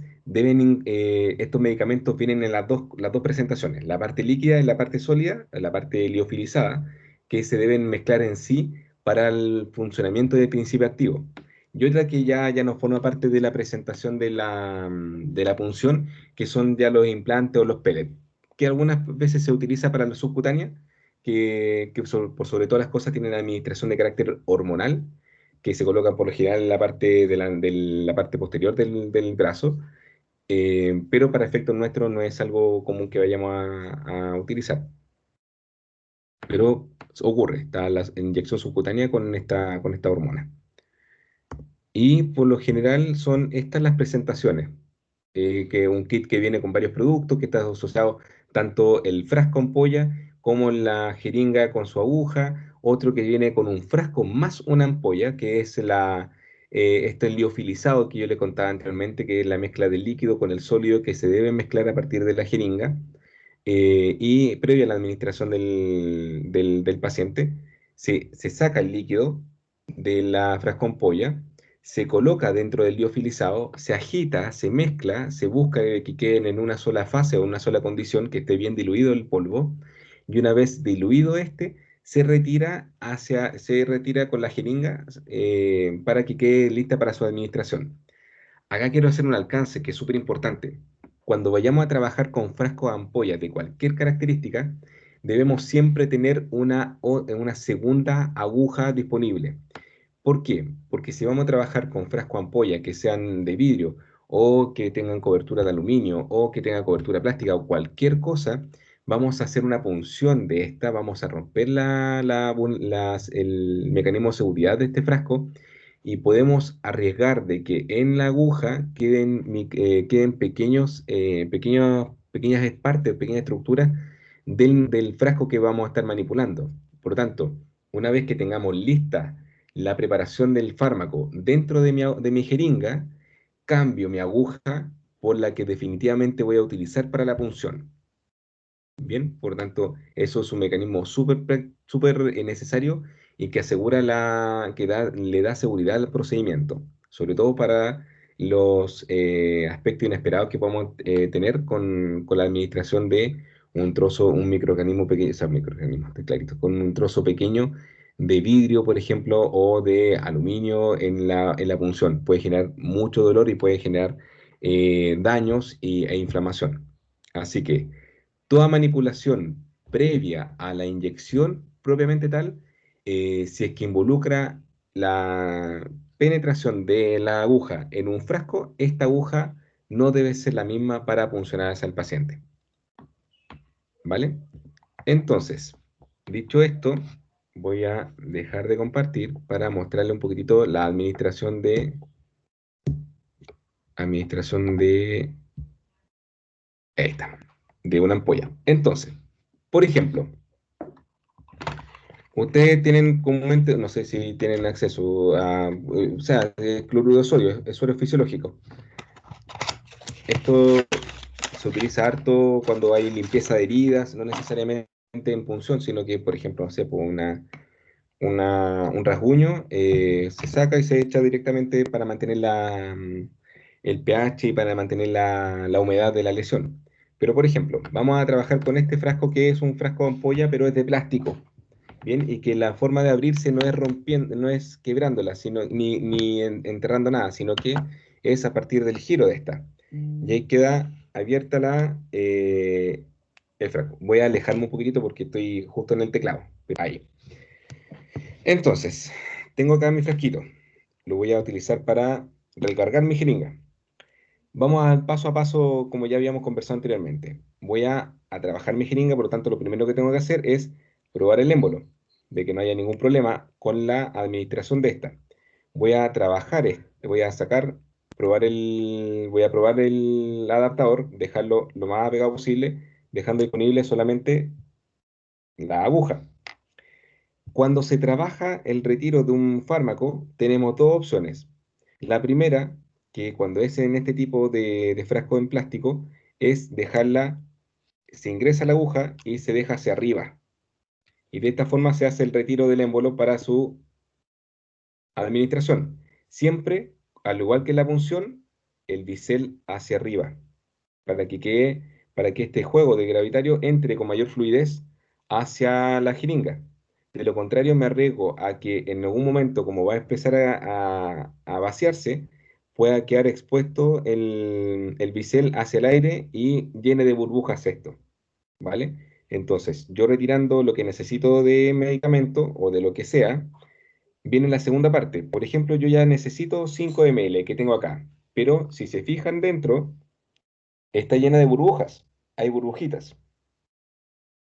medicamentos vienen en las dos presentaciones, la parte líquida y la parte sólida, la parte liofilizada, que se deben mezclar en sí para el funcionamiento del principio activo. Y otra que ya no forma parte de la presentación de la punción, que son ya los implantes o los pellets, que algunas veces se utiliza para la subcutánea, por sobre todas las cosas tienen administración de carácter hormonal, que se colocan por lo general en la parte, de la parte posterior del brazo, pero para efectos nuestros no es algo común que vayamos a utilizar. Pero ocurre, está la inyección subcutánea con esta hormona. Y por lo general son estas las presentaciones, que un kit que viene con varios productos, que está asociado tanto el frasco ampolla como la jeringa con su aguja, otro que viene con un frasco más una ampolla, que es este liofilizado que yo le contaba anteriormente, que es la mezcla del líquido con el sólido que se debe mezclar a partir de la jeringa, y previa a la administración del paciente, se saca el líquido de la frasco ampolla, se coloca dentro del liofilizado, se agita, se mezcla, se busca que queden en una sola fase o una sola condición, que esté bien diluido el polvo, y una vez diluido se retira con la jeringa para que quede lista para su administración. Acá quiero hacer un alcance que es súper importante. Cuando vayamos a trabajar con frascos de ampollas de cualquier característica, debemos siempre tener una segunda aguja disponible. ¿Por qué? Porque si vamos a trabajar con frasco ampolla que sean de vidrio o que tengan cobertura de aluminio o que tengan cobertura plástica o cualquier cosa, vamos a hacer una punción de esta, vamos a romper el mecanismo de seguridad de este frasco, y podemos arriesgar de que en la aguja queden pequeñas partes, pequeñas estructuras del frasco que vamos a estar manipulando. Por lo tanto, una vez que tengamos lista la preparación del fármaco dentro de mi jeringa, cambio mi aguja por la que definitivamente voy a utilizar para la punción. Bien, por lo tanto, eso es un mecanismo súper necesario y que asegura le da seguridad al procedimiento, sobre todo para los aspectos inesperados que podemos tener con la administración de un microorganismo pequeño, o sea, microorganismo, está clarito, con un trozo pequeño de vidrio, por ejemplo, o de aluminio en la punción. Puede generar mucho dolor y puede generar daños e inflamación. Así que toda manipulación previa a la inyección propiamente tal, si es que involucra la penetración de la aguja en un frasco, esta aguja no debe ser la misma para puncionar hacia el paciente. ¿Vale? Entonces, dicho esto, voy a dejar de compartir para mostrarle un poquitito la administración de administración de... Ahí está, de una ampolla. Entonces, por ejemplo, ustedes tienen comúnmente, no sé si tienen acceso a, o sea, cloruro de sodio, es suero fisiológico. Esto se utiliza harto cuando hay limpieza de heridas, no necesariamente en punción, sino que, por ejemplo, no sé, por un rasguño se saca y se echa directamente para mantener el pH y para mantener la humedad de la lesión. Pero, por ejemplo, vamos a trabajar con este frasco que es un frasco de ampolla, pero es de plástico. Bien, y que la forma de abrirse no es rompiendo, no es quebrándola, sino, ni enterrando nada, sino que es a partir del giro de esta. Y ahí queda abierta el frasco. Voy a alejarme un poquitito porque estoy justo en el teclado. Ahí. Entonces, tengo acá mi frasquito. Lo voy a utilizar para recargar mi jeringa. Vamos al paso a paso, como ya habíamos conversado anteriormente. Voy a trabajar mi jeringa, por lo tanto, lo primero que tengo que hacer es probar el émbolo, de que no haya ningún problema con la administración de esta. Voy a trabajar, voy a sacar, voy a probar el adaptador, dejarlo lo más pegado posible, dejando disponible solamente la aguja. Cuando se trabaja el retiro de un fármaco, tenemos dos opciones. La primera, que cuando es en este tipo de frasco en plástico, es dejarla, se ingresa la aguja y se deja hacia arriba. Y de esta forma se hace el retiro del émbolo para su administración. Siempre, al igual que la punción, el bisel hacia arriba, para que este juego de gravitario entre con mayor fluidez hacia la jeringa. De lo contrario, me arriesgo a que en algún momento, como va a empezar a vaciarse, pueda quedar expuesto el bisel hacia el aire y llene de burbujas esto, ¿vale? Entonces, yo retirando lo que necesito de medicamento o de lo que sea, viene la segunda parte. Por ejemplo, yo ya necesito 5 ml que tengo acá, pero si se fijan dentro, está llena de burbujas, hay burbujitas.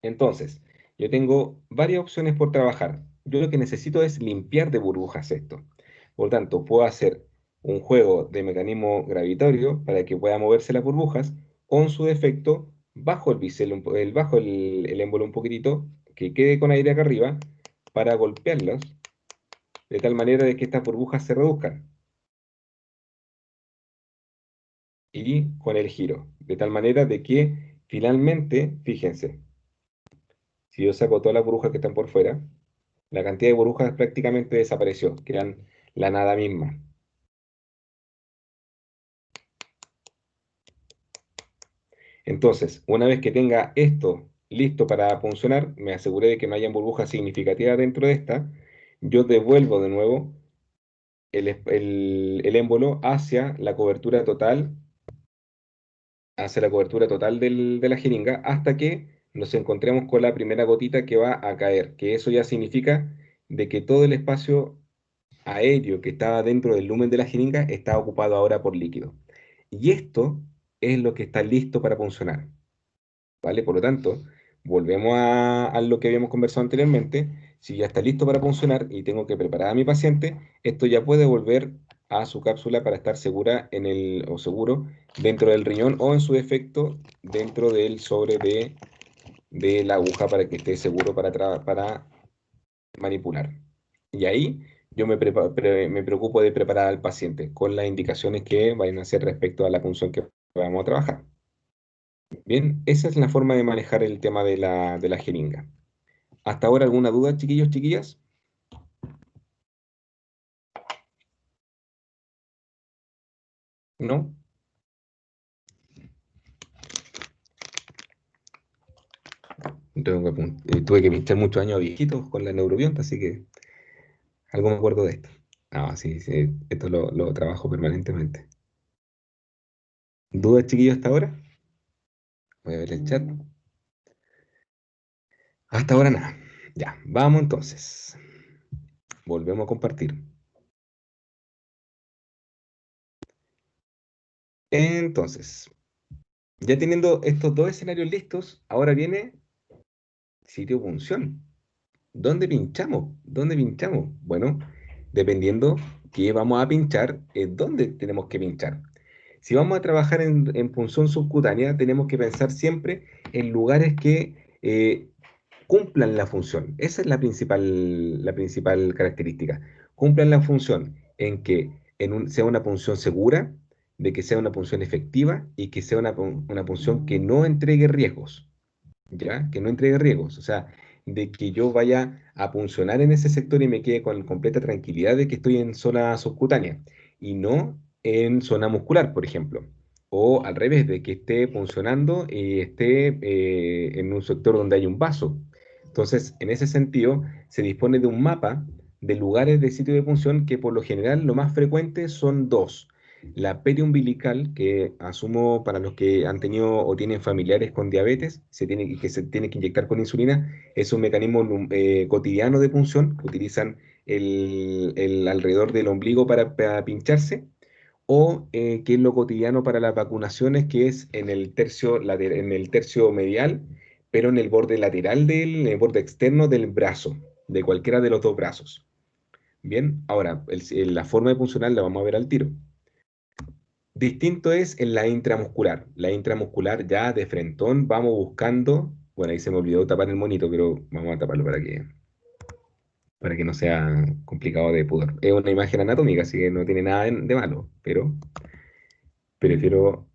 Entonces, yo tengo varias opciones por trabajar. Yo lo que necesito es limpiar de burbujas esto. Por tanto, puedo hacer un juego de mecanismo gravitatorio para que pueda moverse las burbujas, o en su defecto, bajo el bisel, bajo el émbolo un poquitito, que quede con aire acá arriba, para golpearlos, de tal manera de que estas burbujas se reduzcan. Y con el giro, de tal manera de que finalmente, fíjense, si yo saco todas las burbujas que están por fuera, la cantidad de burbujas prácticamente desapareció, que eran la nada misma. Entonces, una vez que tenga esto listo para funcionar, me aseguré de que no hayan burbujas significativas dentro de esta, yo devuelvo de nuevo el émbolo hacia la cobertura total de la jeringa, hasta que nos encontremos con la primera gotita que va a caer, que eso ya significa de que todo el espacio aéreo que estaba dentro del lumen de la jeringa está ocupado ahora por líquido. Y esto es lo que está listo para funcionar, ¿vale? Por lo tanto, volvemos a lo que habíamos conversado anteriormente. Si ya está listo para funcionar y tengo que preparar a mi paciente, esto ya puede volver a su cápsula para estar segura o seguro dentro del riñón, o en su defecto dentro del sobre de la aguja, para que esté seguro para manipular. Y ahí yo me preocupo de preparar al paciente con las indicaciones que vayan a hacer respecto a la punción que vamos a trabajar. Bien, esa es la forma de manejar el tema de la jeringa. ¿Hasta ahora alguna duda, chiquillos, chiquillas? ¿No? Tuve que pinchar muchos años a viejitos con la neurobionta, así que algo me acuerdo de esto. Ah, sí, sí, esto lo trabajo permanentemente. ¿Dudas, chiquillos, hasta ahora? Voy a ver el chat. Hasta ahora nada. Ya, vamos entonces. Volvemos a compartir. Entonces, ya teniendo estos dos escenarios listos, ahora viene sitio punción. ¿Dónde pinchamos? ¿Dónde pinchamos? Bueno, dependiendo qué vamos a pinchar, es dónde tenemos que pinchar. Si vamos a trabajar en punción subcutánea, tenemos que pensar siempre en lugares que cumplan la función. Esa es la principal característica. Cumplan la función en que sea una punción segura, de que sea una punción efectiva y que sea una punción que no entregue riesgos. ¿Ya? Que no entregue riesgos, o sea, de que yo vaya a puncionar en ese sector y me quede con completa tranquilidad de que estoy en zona subcutánea y no en zona muscular, por ejemplo. O al revés, de que esté puncionando y esté en un sector donde hay un vaso. Entonces, en ese sentido, se dispone de un mapa de lugares de sitio de punción que por lo general lo más frecuente son dos: la periumbilical, que asumo para los que han tenido o tienen familiares con diabetes, que se tiene que inyectar con insulina, es un mecanismo cotidiano de punción, que utilizan el alrededor del ombligo para pincharse, o que es lo cotidiano para las vacunaciones, que es en el tercio medial, pero en el borde lateral en el borde externo del brazo, de cualquiera de los dos brazos. Bien, ahora, la forma de puncionar la vamos a ver al tiro. Distinto es en la intramuscular. La intramuscular ya de frentón vamos buscando, bueno, ahí se me olvidó tapar el monito, pero vamos a taparlo para que no sea complicado de pudor. Es una imagen anatómica, así que no tiene nada de malo, pero prefiero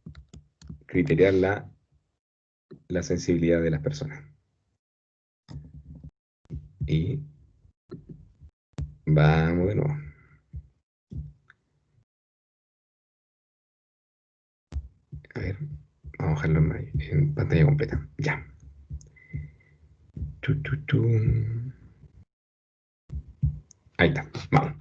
criteriar la sensibilidad de las personas. Y vamos de nuevo. A ver, vamos a dejarlo en pantalla completa. Ya. Ahí está, vamos.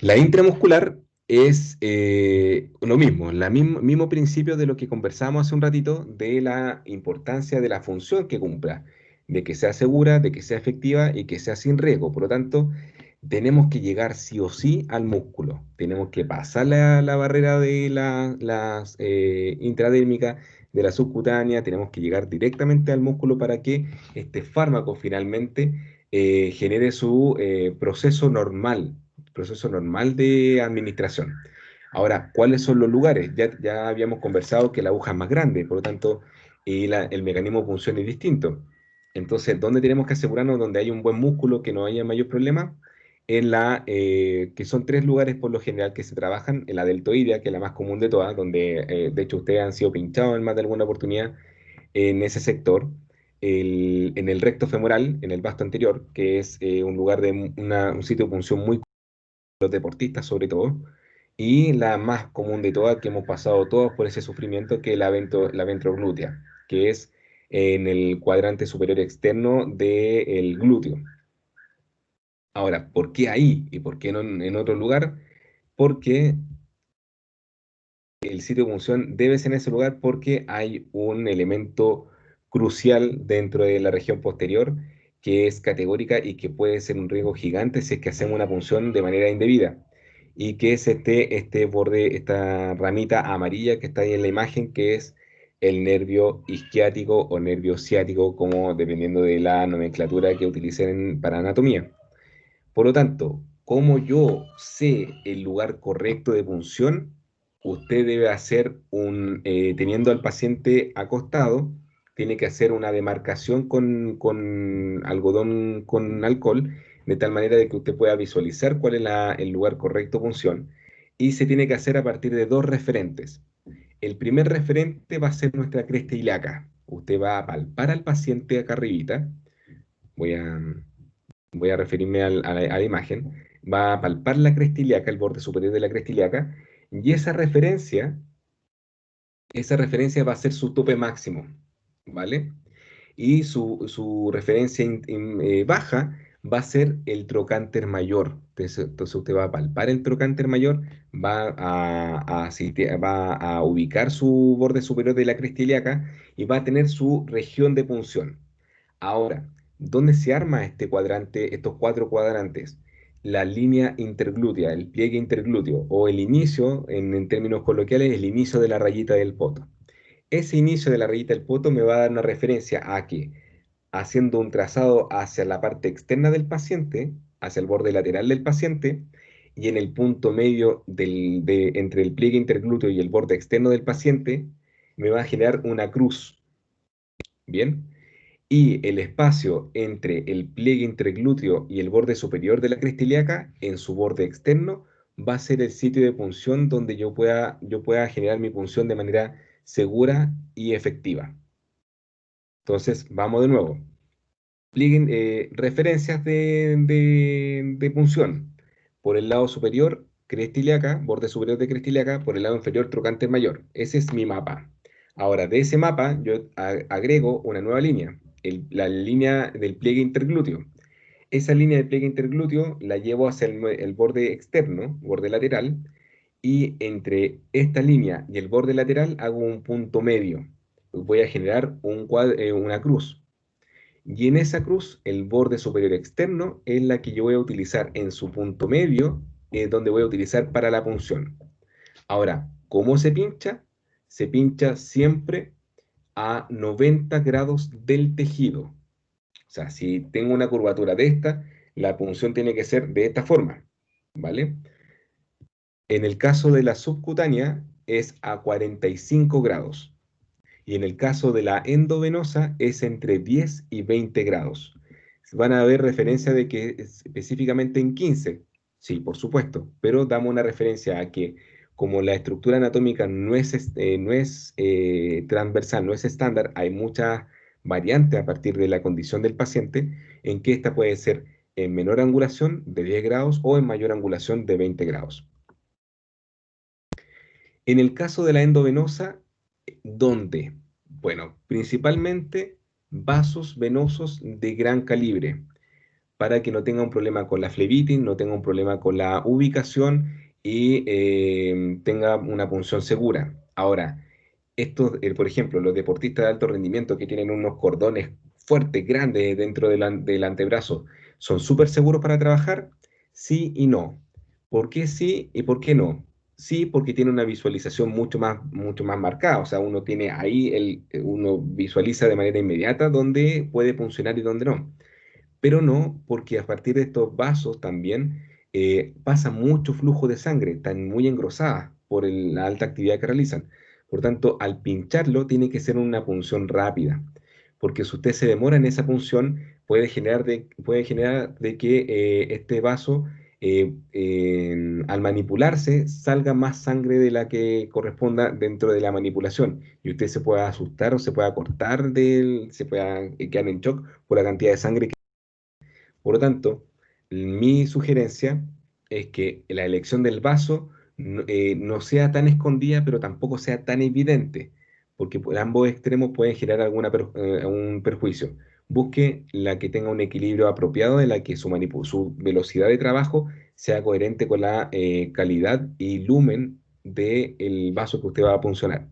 La intramuscular es lo mismo, mismo principio de lo que conversamos hace un ratito, de la importancia de la función que cumpla, de que sea segura, de que sea efectiva y que sea sin riesgo. Por lo tanto, tenemos que llegar sí o sí al músculo. Tenemos que pasar la barrera de las intradérmicas, de la subcutánea, tenemos que llegar directamente al músculo para que este fármaco finalmente genere su proceso normal de administración. Ahora, ¿cuáles son los lugares? Ya habíamos conversado que la aguja es más grande, por lo tanto, el mecanismo de punción es distinto. Entonces, ¿dónde tenemos que asegurarnos donde hay un buen músculo, que no haya mayor problema? Que son tres lugares por lo general que se trabajan: en la deltoidea, que es la más común de todas, donde de hecho ustedes han sido pinchados en más de alguna oportunidad en ese sector; en el recto femoral, en el vasto anterior, que es un lugar un sitio de punción muy los deportistas sobre todo; y la más común de todas, que hemos pasado todos por ese sufrimiento, que es la ventroglútea, que es en el cuadrante superior externo del glúteo. Ahora, ¿por qué ahí y por qué no en otro lugar? Porque el sitio de punción debe ser en ese lugar, porque hay un elemento crucial dentro de la región posterior que es categórica y que puede ser un riesgo gigante si es que hacemos una punción de manera indebida, y que es este borde, esta ramita amarilla que está ahí en la imagen, que es el nervio isquiático o nervio ciático, como dependiendo de la nomenclatura que utilicen para anatomía. Por lo tanto, como yo sé el lugar correcto de punción, usted debe hacer teniendo al paciente acostado, tiene que hacer una demarcación con algodón con alcohol, de tal manera de que usted pueda visualizar cuál es el lugar correcto de punción, y se tiene que hacer a partir de dos referentes. El primer referente va a ser nuestra cresta ilíaca. Usted va a palpar al paciente acá arribita. Voy a, voy a referirme a la imagen. Va a palpar la cresta ilíaca, el borde superior de la cresta ilíaca, y esa referencia va a ser su tope máximo, ¿vale? Y su referencia baja va a ser el trocánter mayor. Entonces usted va a palpar el trocánter mayor, va a ubicar su borde superior de la cresta ilíaca y va a tener su región de punción. Ahora, ¿dónde se arma este cuadrante, estos cuatro cuadrantes? La línea interglútea, el pliegue interglúteo, o el inicio, en términos coloquiales, el inicio de la rayita del poto. Ese inicio de la rayita del poto me va a dar una referencia a que, haciendo un trazado hacia la parte externa del paciente, hacia el borde lateral del paciente, y en el punto medio entre el pliegue interglúteo y el borde externo del paciente, me va a generar una cruz. ¿Bien? Y el espacio entre el pliegue interglúteo y el borde superior de la cresta ilíaca, en su borde externo, va a ser el sitio de punción donde yo pueda generar mi punción de manera segura y efectiva. Entonces, vamos de nuevo. Referencias de punción. Por el lado superior, cresta ilíaca, borde superior de cresta ilíaca, por el lado inferior, trocánter mayor. Ese es mi mapa. Ahora, de ese mapa, yo agrego una nueva línea, la línea del pliegue interglúteo. Esa línea del pliegue interglúteo la llevo hacia el borde externo, borde lateral, y entre esta línea y el borde lateral hago un punto medio. Voy a generar una cruz. Y en esa cruz, el borde superior externo es la que yo voy a utilizar en su punto medio, donde voy a utilizar para la punción. Ahora, ¿cómo se pincha? Se pincha siempre a 90 grados del tejido. O sea, si tengo una curvatura de esta, la punción tiene que ser de esta forma, ¿vale? En el caso de la subcutánea es a 45 grados. Y en el caso de la endovenosa es entre 10 y 20 grados. Van a haber referencia de que específicamente en 15, sí, por supuesto, pero damos una referencia a que como la estructura anatómica no es transversal, no es estándar, hay muchas variantes a partir de la condición del paciente, en que esta puede ser en menor angulación de 10 grados o en mayor angulación de 20 grados. En el caso de la endovenosa, ¿dónde? Bueno, principalmente vasos venosos de gran calibre, para que no tenga un problema con la flebitis, no tenga un problema con la ubicación y tenga una punción segura. Ahora, por ejemplo, los deportistas de alto rendimiento que tienen unos cordones fuertes, grandes dentro del antebrazo, ¿son súper seguros para trabajar? Sí y no. ¿Por qué sí y por qué no? Sí, porque tiene una visualización mucho más marcada. O sea, uno tiene ahí, uno visualiza de manera inmediata dónde puede funcionar y dónde no. Pero no, porque a partir de estos vasos también pasa mucho flujo de sangre, están muy engrosadas por la alta actividad que realizan. Por tanto, al pincharlo tiene que ser una punción rápida, porque si usted se demora en esa punción, puede generar de que este vaso, al manipularse, salga más sangre de la que corresponda dentro de la manipulación. Y usted se pueda asustar o se pueda cortar, se pueda quedar en shock por la cantidad de sangre. Por lo tanto, mi sugerencia es que la elección del vaso no sea tan escondida, pero tampoco sea tan evidente, porque por ambos extremos pueden generar algún perjuicio. Busque la que tenga un equilibrio apropiado, en la que su velocidad de trabajo sea coherente con la calidad y lumen del vaso que usted va a puncionar.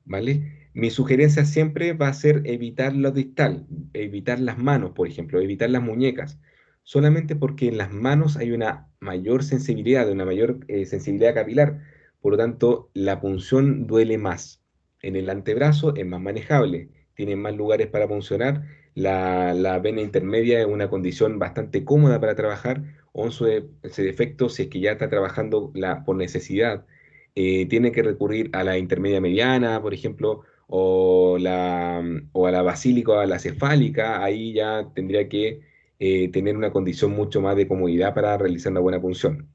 ¿Vale? Mi sugerencia siempre va a ser evitar lo distal, evitar las manos, por ejemplo, evitar las muñecas, solamente porque en las manos hay una mayor sensibilidad, una mayor sensibilidad capilar, por lo tanto, la punción duele más. En el antebrazo es más manejable, tiene más lugares para puncionar, la vena intermedia es una condición bastante cómoda para trabajar, o en su defecto, si es que ya está trabajando por necesidad, tiene que recurrir a la intermedia mediana, por ejemplo, o a la basílica o a la cefálica. Ahí ya tendría que tener una condición mucho más de comodidad para realizar una buena punción.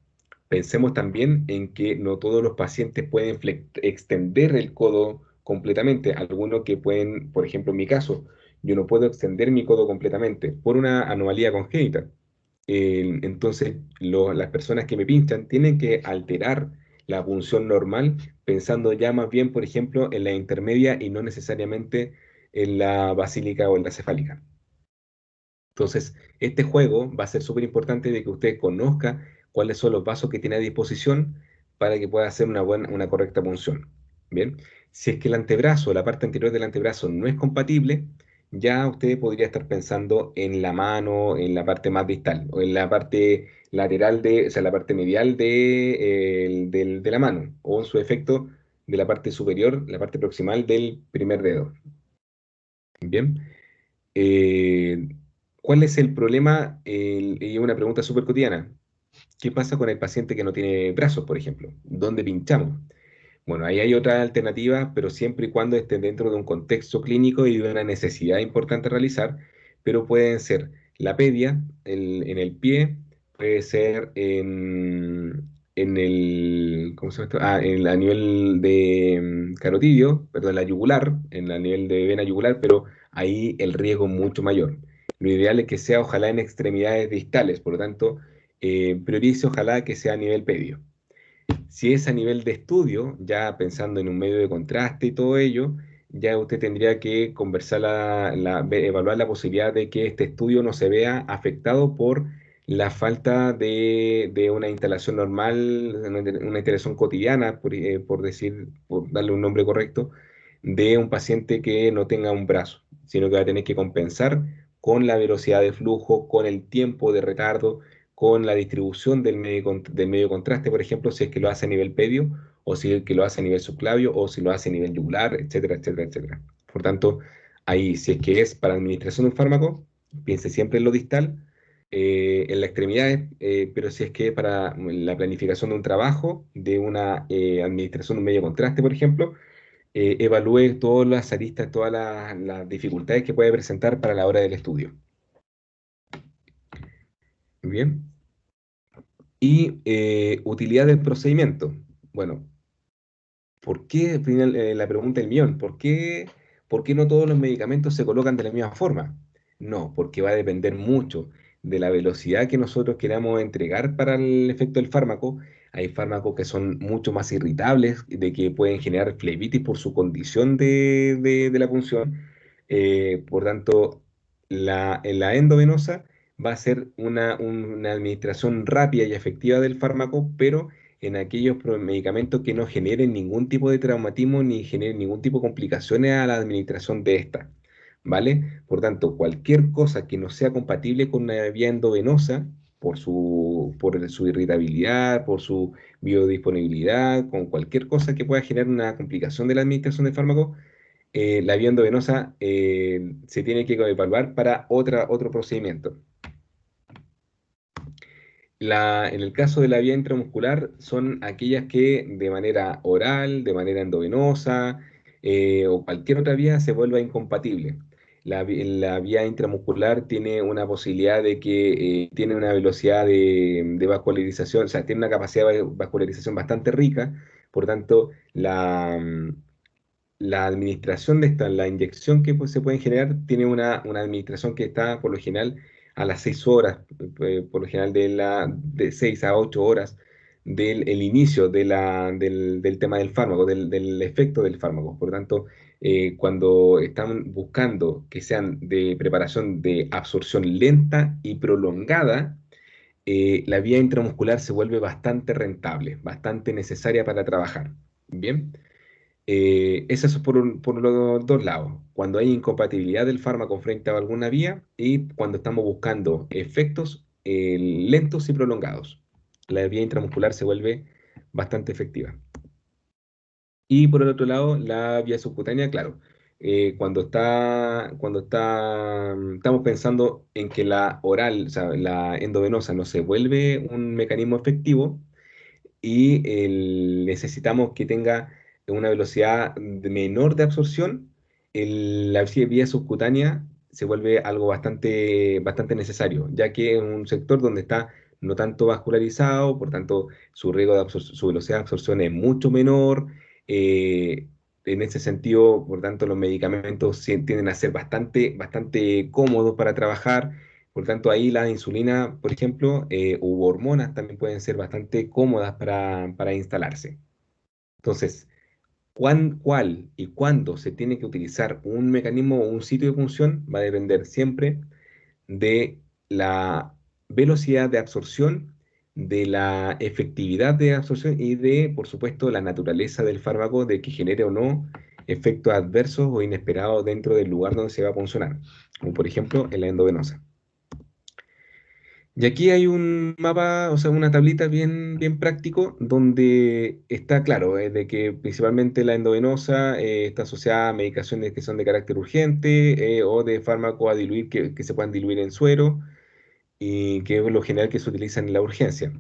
Pensemos también en que no todos los pacientes pueden extender el codo completamente. Algunos que pueden, por ejemplo, en mi caso, yo no puedo extender mi codo completamente por una anomalía congénita. Entonces, las personas que me pinchan tienen que alterar la punción normal, pensando ya más bien, por ejemplo, en la intermedia y no necesariamente en la basílica o en la cefálica. Entonces, este juego va a ser súper importante de que usted conozca cuáles son los vasos que tiene a disposición para que pueda hacer una correcta punción. Bien, si es que el antebrazo, la parte anterior del antebrazo no es compatible, ya usted podría estar pensando en la mano, en la parte más distal, o en la parte lateral o sea, la parte medial de la mano, o en su efecto de la parte superior, la parte proximal del primer dedo. Bien. Eh, ¿Cuál es el problema? Y una pregunta súper cotidiana. ¿Qué pasa con el paciente que no tiene brazos, por ejemplo? ¿Dónde pinchamos? Bueno, ahí hay otras alternativas, pero siempre y cuando estén dentro de un contexto clínico y de una necesidad importante a realizar, pero pueden ser la pedia en el pie, puede ser en el, ¿cómo se llama esto? A nivel de carotidio, perdón, la yugular, en el nivel de vena yugular, pero ahí el riesgo es mucho mayor. Lo ideal es que sea ojalá en extremidades distales, por lo tanto, priorice ojalá que sea a nivel pedio. Si es a nivel de estudio, ya pensando en un medio de contraste y todo ello, ya usted tendría que conversar, evaluar la posibilidad de que este estudio no se vea afectado por la falta de una instalación normal, una instalación cotidiana, por decir, por darle un nombre correcto, de un paciente que no tenga un brazo, sino que va a tener que compensar con la velocidad de flujo, con el tiempo de retardo, con la distribución del medio de contraste, por ejemplo, si es que lo hace a nivel pedio, o si es que lo hace a nivel subclavio, o si lo hace a nivel yugular, etcétera, etcétera, etcétera. Por tanto, ahí, si es que es para administración de un fármaco, piense siempre en lo distal, en las extremidades, pero si es que para la planificación de un trabajo, de una administración de un medio de contraste, por ejemplo, evalúe todas las aristas, todas las dificultades que puede presentar para la hora del estudio. Bien. Y utilidad del procedimiento. Bueno, ¿por qué, la pregunta del millón, por qué no todos los medicamentos se colocan de la misma forma? No, porque va a depender mucho de la velocidad que nosotros queramos entregar para el efecto del fármaco. Hay fármacos que son mucho más irritables, de que pueden generar flebitis por su condición de la punción. Por tanto, en la endovenosa va a ser una administración rápida y efectiva del fármaco, pero en aquellos medicamentos que no generen ningún tipo de traumatismo ni generen ningún tipo de complicaciones a la administración de esta, ¿vale? Por tanto, cualquier cosa que no sea compatible con una vía endovenosa, por su irritabilidad, por su biodisponibilidad, con cualquier cosa que pueda generar una complicación de la administración del fármaco, la vía endovenosa se tiene que evaluar para otro procedimiento. En el caso de la vía intramuscular, son aquellas que de manera oral, de manera endovenosa o cualquier otra vía se vuelva incompatible. La vía intramuscular tiene una posibilidad de que tiene una velocidad de vascularización, o sea, tiene una capacidad de vascularización bastante rica, por tanto, la administración de esta, la inyección que se puede generar, tiene una administración que está por lo general a las 6 horas, por lo general de 6 a 8 horas del el inicio del tema del fármaco, del efecto del fármaco. Por lo tanto, cuando están buscando que sean de preparación de absorción lenta y prolongada, la vía intramuscular se vuelve bastante rentable, bastante necesaria para trabajar. Bien. Eso es por los dos lados. Cuando hay incompatibilidad del fármaco frente a alguna vía y cuando estamos buscando efectos lentos y prolongados. La vía intramuscular se vuelve bastante efectiva. Y por el otro lado, la vía subcutánea, claro. Estamos pensando en que la oral, o sea, la endovenosa no se vuelve un mecanismo efectivo, y necesitamos que tenga una velocidad menor de absorción, la vía subcutánea se vuelve algo bastante necesario, ya que es un sector donde está no tanto vascularizado, por tanto su riesgo de su velocidad de absorción es mucho menor. En ese sentido, por tanto, los medicamentos tienden a ser bastante cómodos para trabajar. Por tanto, ahí la insulina, por ejemplo, u hormonas también pueden ser bastante cómodas para instalarse. Entonces, cuál y cuándo se tiene que utilizar un mecanismo o un sitio de función va a depender siempre de la velocidad de absorción, de la efectividad de absorción y de, por supuesto, la naturaleza del fármaco, de que genere o no efectos adversos o inesperados dentro del lugar donde se va a funcionar, como por ejemplo en la endovenosa. Y aquí hay un mapa, o sea, una tablita bien práctico donde está claro de que principalmente la endovenosa está asociada a medicaciones que son de carácter urgente o de fármacos a diluir que se puedan diluir en suero. y que es lo general que se utiliza en la urgencia.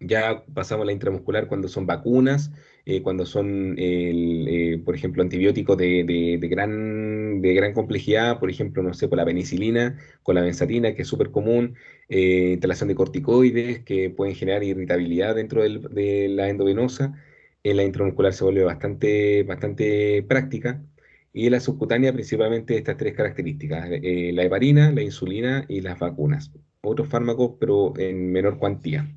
Ya pasamos a la intramuscular cuando son vacunas, cuando son, por ejemplo, antibióticos de gran complejidad, por ejemplo, no sé, por la penicilina, con la benzatina, que es súper común, instalación de corticoides que pueden generar irritabilidad dentro de la endovenosa. En la intramuscular se vuelve bastante práctica. Y en la subcutánea, principalmente estas tres características, la heparina, la insulina y las vacunas. Otros fármacos, pero en menor cuantía.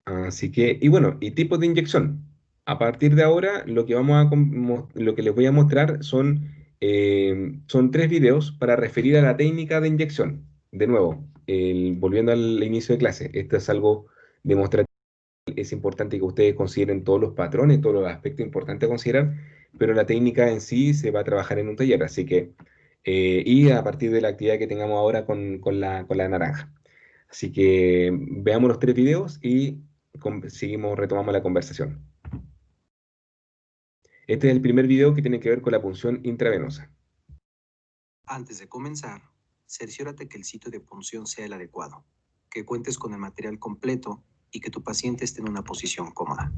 Así que, y bueno, y tipos de inyección. A partir de ahora, lo que les voy a mostrar son 3 videos para referir a la técnica de inyección. De nuevo, volviendo al inicio de clase, esto es algo demostrativo. Es importante que ustedes consideren todos los patrones, todos los aspectos importantes a considerar, pero la técnica en sí se va a trabajar en un taller, así que, y a partir de la actividad que tengamos ahora con la naranja. Así que veamos los 3 videos y retomamos la conversación. Este es el primer video que tiene que ver con la punción intravenosa. Antes de comenzar, cerciórate que el sitio de punción sea el adecuado, que cuentes con el material completo y que tu paciente esté en una posición cómoda.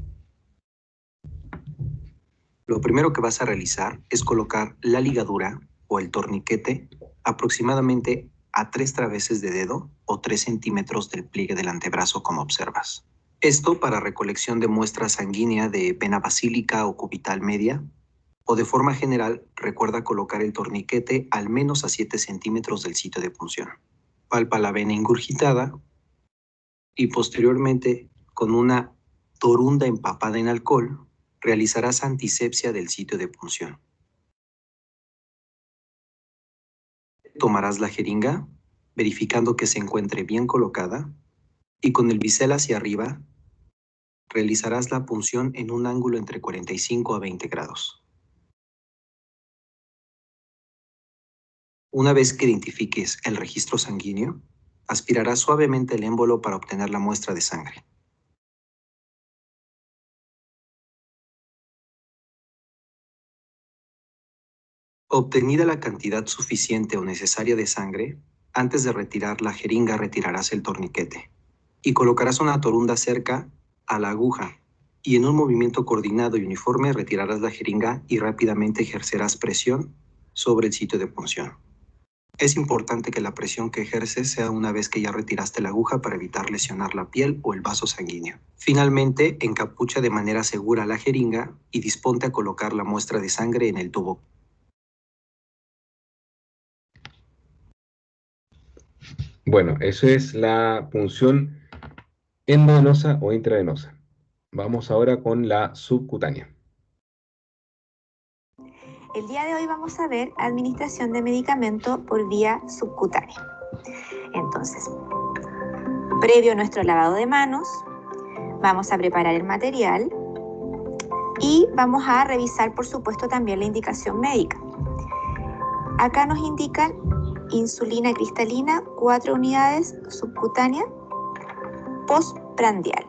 Lo primero que vas a realizar es colocar la ligadura o el torniquete aproximadamente a 3 traveses de dedo o 3 centímetros del pliegue del antebrazo, como observas. Esto para recolección de muestra sanguínea de vena basílica o cubital media, o de forma general, recuerda colocar el torniquete al menos a 7 centímetros del sitio de punción. Palpa la vena ingurgitada y posteriormente, con una torunda empapada en alcohol, realizarás antisepsia del sitio de punción. Tomarás la jeringa, verificando que se encuentre bien colocada, y con el bisel hacia arriba, realizarás la punción en un ángulo entre 45 a 20 grados. Una vez que identifiques el registro sanguíneo, aspirarás suavemente el émbolo para obtener la muestra de sangre. Obtenida la cantidad suficiente o necesaria de sangre, antes de retirar la jeringa retirarás el torniquete y colocarás una torunda cerca a la aguja, y en un movimiento coordinado y uniforme retirarás la jeringa y rápidamente ejercerás presión sobre el sitio de punción. Es importante que la presión que ejerces sea una vez que ya retiraste la aguja para evitar lesionar la piel o el vaso sanguíneo. Finalmente, encapucha de manera segura la jeringa y disponte a colocar la muestra de sangre en el tubo. Bueno, eso es la punción endovenosa o intravenosa. Vamos ahora con la subcutánea. El día de hoy vamos a ver administración de medicamento por vía subcutánea. Entonces, previo a nuestro lavado de manos, vamos a preparar el material y vamos a revisar, por supuesto, también la indicación médica. Acá nos indican insulina cristalina, 4 unidades subcutánea postprandial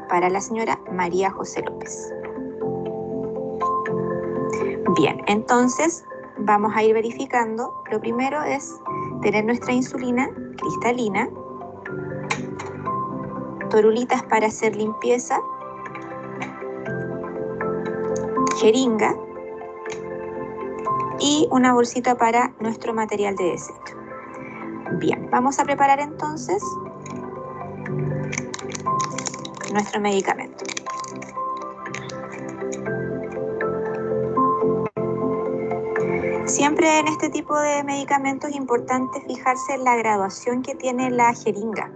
para la señora María José López. Bien, entonces vamos a ir verificando. Lo primero es tener nuestra insulina cristalina, torulitas para hacer limpieza, jeringa y una bolsita para nuestro material de desecho. Bien, vamos a preparar entonces nuestro medicamento. Siempre en este tipo de medicamentos es importante fijarse en la graduación que tiene la jeringa.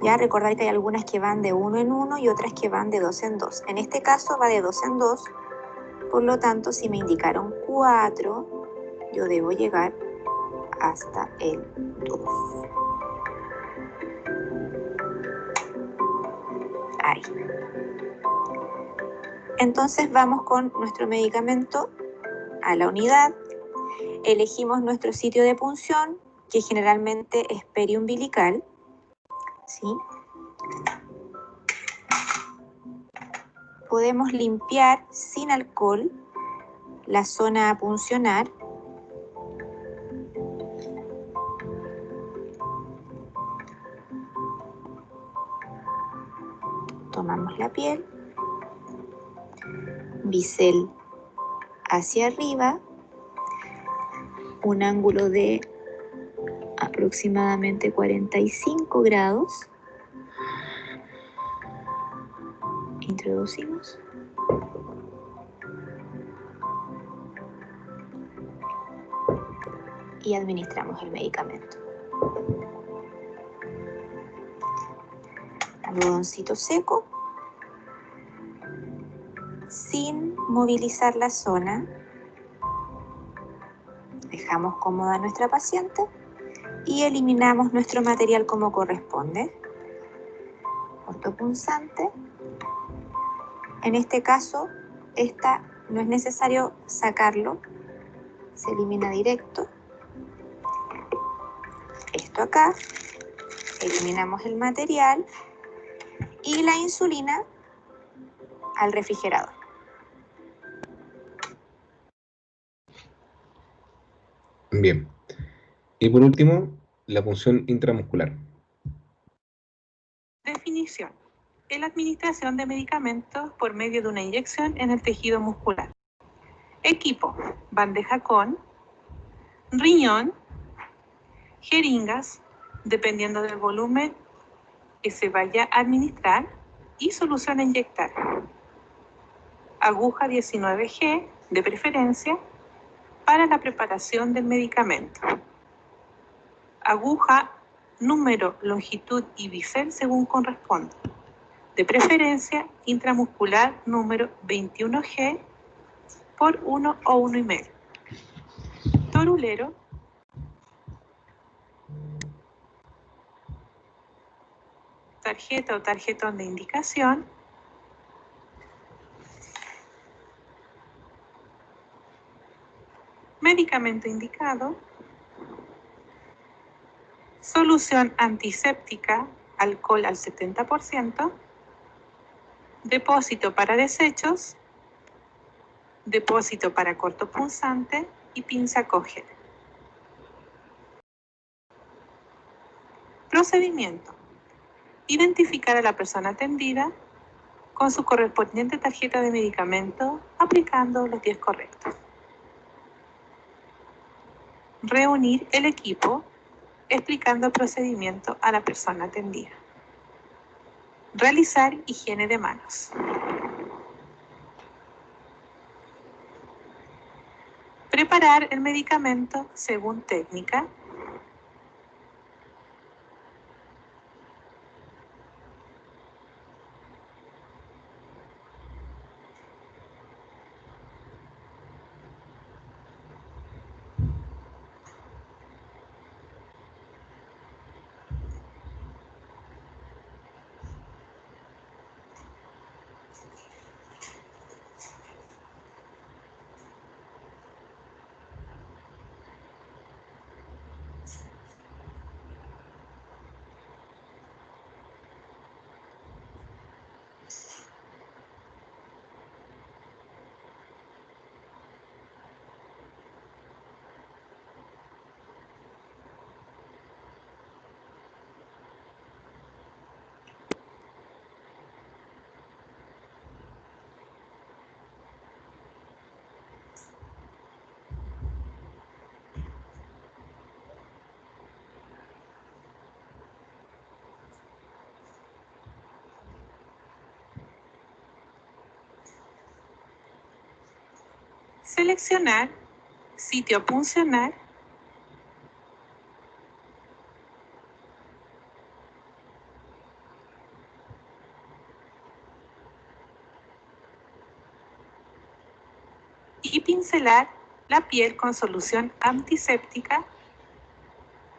Ya recordar que hay algunas que van de 1 en 1 y otras que van de 2 en 2. En este caso va de 2 en 2, por lo tanto si me indicaron 4, yo debo llegar hasta el 2. Ahí. Entonces vamos con nuestro medicamento a la unidad. Elegimos nuestro sitio de punción, que generalmente es periumbilical, ¿sí? Podemos limpiar sin alcohol la zona a puncionar Tomamos la piel, bisel hacia arriba, un ángulo de aproximadamente 45 grados. Introducimos. Y administramos el medicamento. Algodoncito seco, sin movilizar la zona. Dejamos cómoda a nuestra paciente y eliminamos nuestro material como corresponde. Cortopunzante. En este caso, no es necesario sacarlo, se elimina directo. Esto acá, eliminamos el material y la insulina al refrigerador. Bien. Y por último, la punción intramuscular. Definición. Es la administración de medicamentos por medio de una inyección en el tejido muscular. Equipo. Bandeja con riñón, jeringas, dependiendo del volumen que se vaya a administrar, y solución a inyectar. Aguja 19G, de preferencia, para la preparación del medicamento. Aguja, número, longitud y bisel según corresponda. De preferencia, intramuscular número 21G por 1 o 1,5. Torulero. Tarjeta o tarjetón de indicación. Medicamento indicado. Solución antiséptica, alcohol al 70%. Depósito para desechos. Depósito para cortopunzante y pinza Kogel. Procedimiento. Identificar a la persona atendida con su correspondiente tarjeta de medicamento aplicando los 10 correctos. Reunir el equipo explicando el procedimiento a la persona atendida. Realizar higiene de manos. Preparar el medicamento según técnica. Seleccionar sitio puncional. Y pincelar la piel con solución antiséptica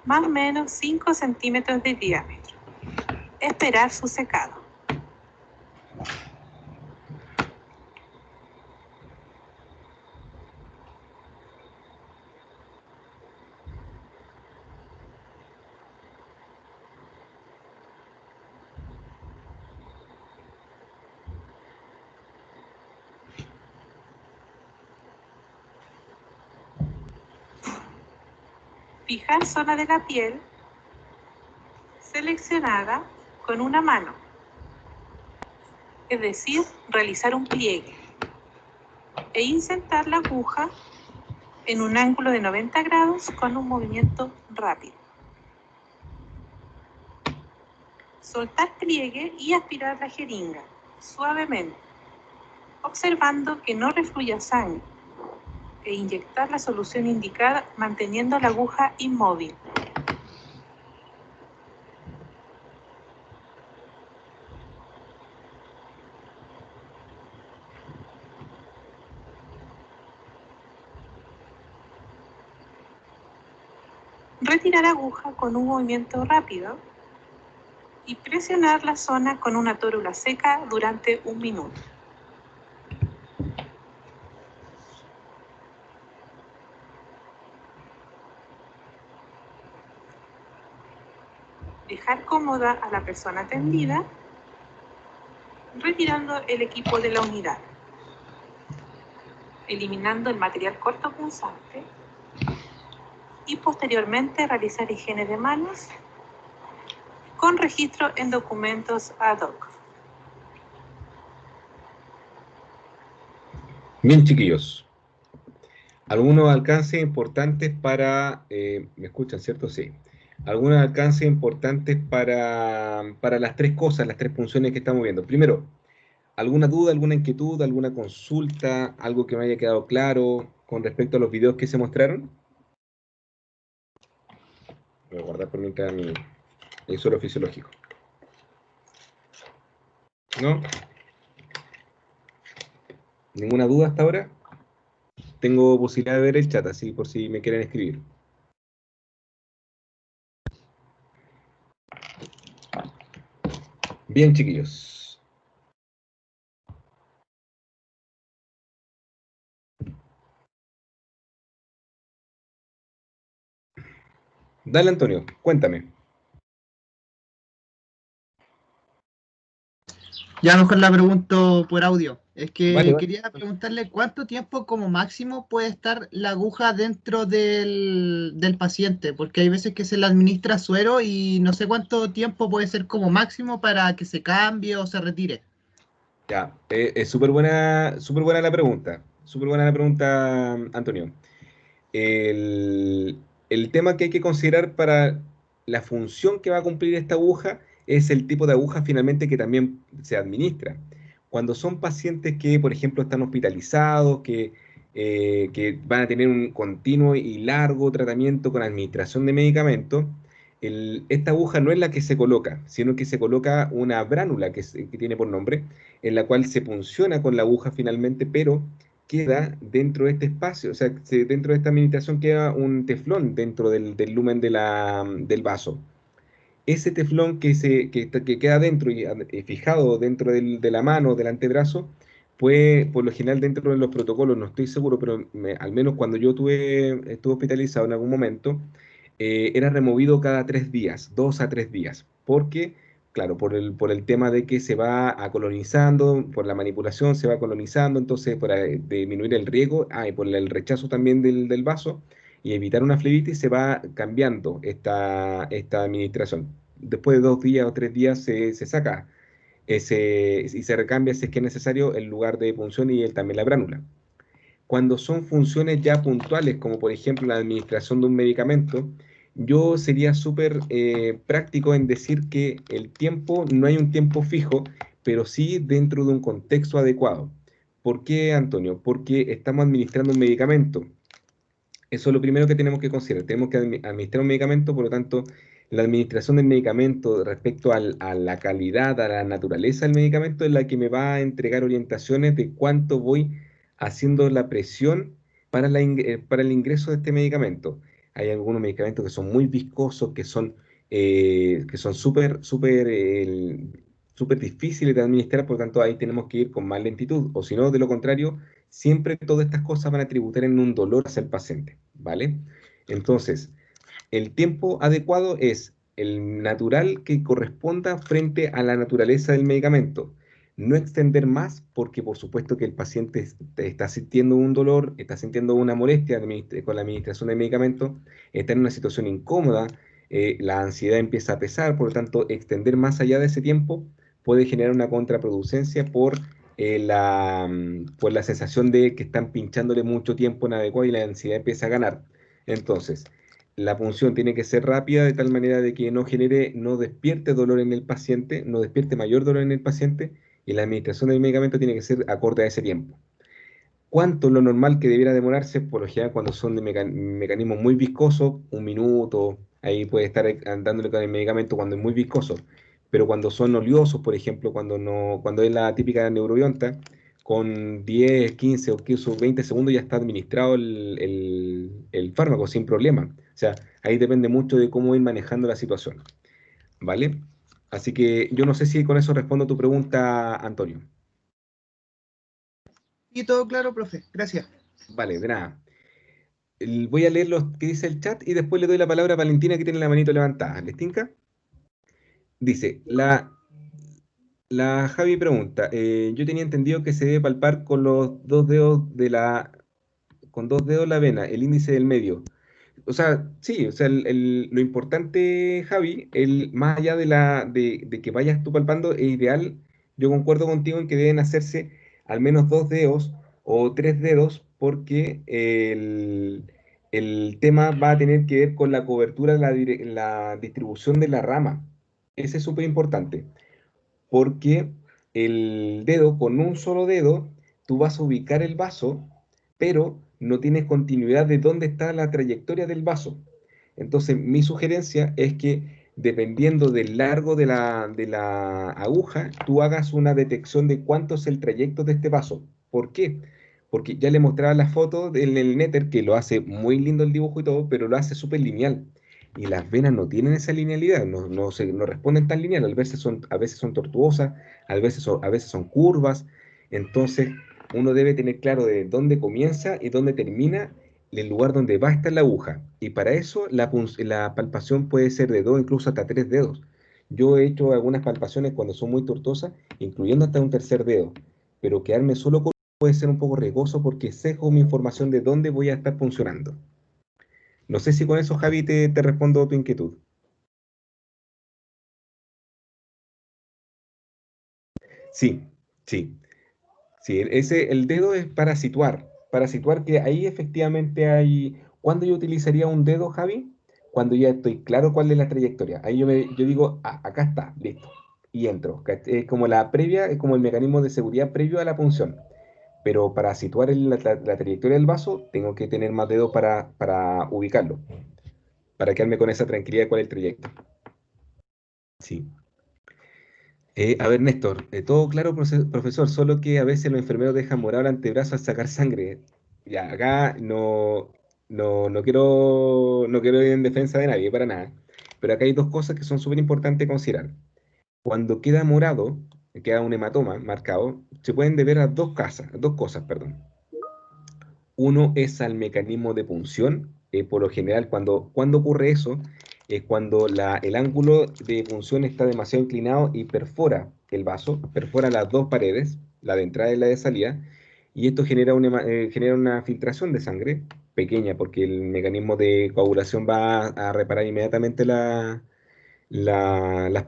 más o menos 5 centímetros de diámetro. Esperar su secado. Fijar zona de la piel seleccionada con una mano. es decir, realizar un pliegue, e insertar la aguja en un ángulo de 90 grados con un movimiento rápido. Soltar pliegue y aspirar la jeringa suavemente, observando que no refluya sangre, e inyectar la solución indicada manteniendo la aguja inmóvil. Retirar aguja con un movimiento rápido y presionar la zona con una tórula seca durante 1 minuto. Dejar cómoda a la persona atendida, retirando el equipo de la unidad, eliminando el material cortopunzante y posteriormente realizar higiene de manos con registro en documentos ad hoc. Bien, chiquillos. Algunos alcances importantes para... ¿me escuchan, cierto? Sí. Algunos alcances importantes para las tres cosas, las tres funciones que estamos viendo. Primero, ¿alguna duda, alguna inquietud, alguna consulta, algo que me haya quedado claro con respecto a los videos que se mostraron? Voy a guardar por mientras mi suelo fisiológico. ¿No? ¿Ninguna duda hasta ahora? Tengo posibilidad de ver el chat, así por si me quieren escribir. Bien, chiquillos. Dale, Antonio, cuéntame. Ya mejor la pregunto por audio. Es que Vale. quería preguntarle cuánto tiempo como máximo puede estar la aguja dentro del paciente, porque hay veces que se le administra suero y no sé cuánto tiempo puede ser como máximo para que se cambie o se retire. Ya, es súper buena la pregunta. Súper buena la pregunta, Antonio. El tema que hay que considerar para la función que va a cumplir esta aguja es el tipo de aguja finalmente que también se administra. Cuando son pacientes que, por ejemplo, están hospitalizados, que van a tener un continuo y largo tratamiento con administración de medicamentos, esta aguja no es la que se coloca, sino que se coloca una bránula que tiene por nombre, en la cual se funciona con la aguja finalmente, pero queda dentro de este espacio, o sea, dentro de esta administración queda un teflón dentro del lumen del vaso. Ese teflón que queda dentro y fijado dentro de la mano, del antebrazo, pues por lo general dentro de los protocolos, no estoy seguro, pero al menos cuando yo estuve hospitalizado en algún momento, era removido cada 3 días, 2 a 3 días, porque, claro, por el tema de que se va colonizando, por la manipulación se va colonizando, entonces para disminuir el riesgo, y por el rechazo también del vaso, y evitar una flebitis, se va cambiando esta administración. Después de 2 días o 3 días se saca y se recambia si es que es necesario el lugar de punción y también la bránula. Cuando son funciones ya puntuales, como por ejemplo la administración de un medicamento, yo sería súper práctico en decir que el tiempo, no hay un tiempo fijo, pero sí dentro de un contexto adecuado. ¿Por qué, Antonio? Porque estamos administrando un medicamento. Eso es lo primero que tenemos que considerar. Tenemos que administrar un medicamento, por lo tanto, la administración del medicamento respecto a la calidad, a la naturaleza del medicamento, es la que me va a entregar orientaciones de cuánto voy haciendo la presión para el ingreso de este medicamento. Hay algunos medicamentos que son muy viscosos, que son súper difíciles de administrar, por lo tanto, ahí tenemos que ir con más lentitud, o si no, de lo contrario, siempre todas estas cosas van a tributar en un dolor hacia el paciente, ¿vale? Entonces, el tiempo adecuado es el natural que corresponda frente a la naturaleza del medicamento. No extender más porque por supuesto que el paciente está sintiendo un dolor, está sintiendo una molestia con la administración del medicamento, está en una situación incómoda, la ansiedad empieza a pesar, por lo tanto, extender más allá de ese tiempo puede generar una contraproducencia por la sensación de que están pinchándole mucho tiempo inadecuado y la ansiedad empieza a ganar. Entonces, la punción tiene que ser rápida de tal manera de que no despierte dolor en el paciente, no despierte mayor dolor en el paciente, y la administración del medicamento tiene que ser acorde a ese tiempo. ¿Cuánto es lo normal que debiera demorarse? Por lo general, cuando son de mecanismos muy viscosos, 1 minuto, ahí puede estar dándole con el medicamento cuando es muy viscoso. Pero cuando son oleosos, por ejemplo, cuando es la típica neurobionta, con 10, 15 o 15 o 20 segundos ya está administrado el fármaco sin problema. O sea, ahí depende mucho de cómo ir manejando la situación. ¿Vale? Así que yo no sé si con eso respondo a tu pregunta, Antonio. Y todo claro, profe. Gracias. Vale, de nada. Voy a leer lo que dice el chat y después le doy la palabra a Valentina, que tiene la manito levantada. ¿Les tinca? Dice, la Javi pregunta, yo tenía entendido que se debe palpar con los con 2 dedos la vena, el índice del medio. O sea, sí, o sea, lo importante, Javi, más allá de que vayas tú palpando, es ideal, yo concuerdo contigo en que deben hacerse al menos 2 dedos o 3 dedos, porque el tema va a tener que ver con la cobertura, la distribución de la rama. Ese es súper importante, porque con un solo dedo, tú vas a ubicar el vaso, pero no tienes continuidad de dónde está la trayectoria del vaso. Entonces, mi sugerencia es que dependiendo del largo de la aguja, tú hagas una detección de cuánto es el trayecto de este vaso. ¿Por qué? Porque ya le mostraba la foto en el Nether, que lo hace muy lindo el dibujo y todo, pero lo hace súper lineal. Y las venas no tienen esa linealidad, no responden tan lineal, a veces son tortuosas, a veces son curvas. Entonces, uno debe tener claro de dónde comienza y dónde termina el lugar donde va a estar la aguja. Y para eso la palpación puede ser de 2, incluso hasta 3 dedos. Yo he hecho algunas palpaciones cuando son muy tortuosas, incluyendo hasta un tercer dedo, pero quedarme solo con puede ser un poco riesgoso porque sesgo mi información de dónde voy a estar funcionando. No sé si con eso, Javi, te respondo a tu inquietud. Sí, sí, sí. El dedo es para situar que ahí efectivamente hay. ¿Cuándo yo utilizaría un dedo, Javi? Cuando ya estoy claro cuál es la trayectoria. Ahí yo digo, acá está, listo. Y entro. Es como la previa, es como el mecanismo de seguridad previo a la punción. Pero para situar la trayectoria del vaso, tengo que tener más dedos para ubicarlo, para quedarme con esa tranquilidad de cuál es el trayecto. Sí. A ver, Néstor, todo claro, profesor, solo que a veces los enfermeros dejan morado el antebrazo al sacar sangre. Ya, acá no quiero ir en defensa de nadie, para nada. Pero acá hay dos cosas que son súper importantes considerar. Cuando queda morado, queda un hematoma marcado, se pueden deber a dos cosas, perdón. Uno es al mecanismo de punción. Por lo general, cuando ocurre eso, es cuando el ángulo de punción está demasiado inclinado y perfora el vaso, perfora las dos paredes, la de entrada y la de salida, y esto genera una filtración de sangre pequeña, porque el mecanismo de coagulación va a reparar inmediatamente las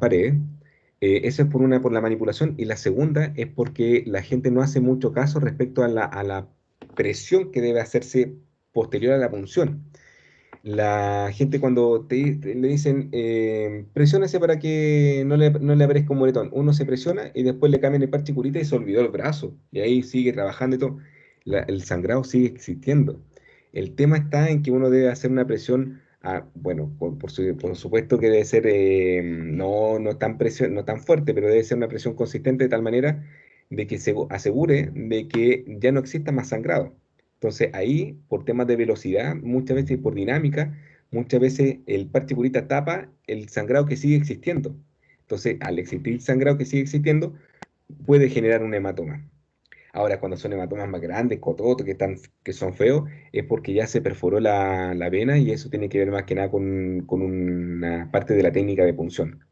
paredes. Eso es por la manipulación, y la segunda es porque la gente no hace mucho caso respecto a la presión que debe hacerse posterior a la punción. La gente cuando le dicen presiónese para que no le aparezca un moretón, uno se presiona y después le cambian el parche curita y se olvidó el brazo, y ahí sigue trabajando y todo. El sangrado sigue existiendo. El tema está en que uno debe hacer una presión, bueno, por supuesto que debe ser no tan fuerte, pero debe ser una presión consistente de tal manera de que se asegure de que ya no exista más sangrado. Entonces ahí, por temas de velocidad, muchas veces por dinámica, muchas veces el parche curita tapa el sangrado que sigue existiendo. Entonces, al existir sangrado que sigue existiendo, puede generar un hematoma. Ahora, cuando son hematomas más grandes, cototos, que son feos, es porque ya se perforó la vena, y eso tiene que ver más que nada con una parte de la técnica de punción.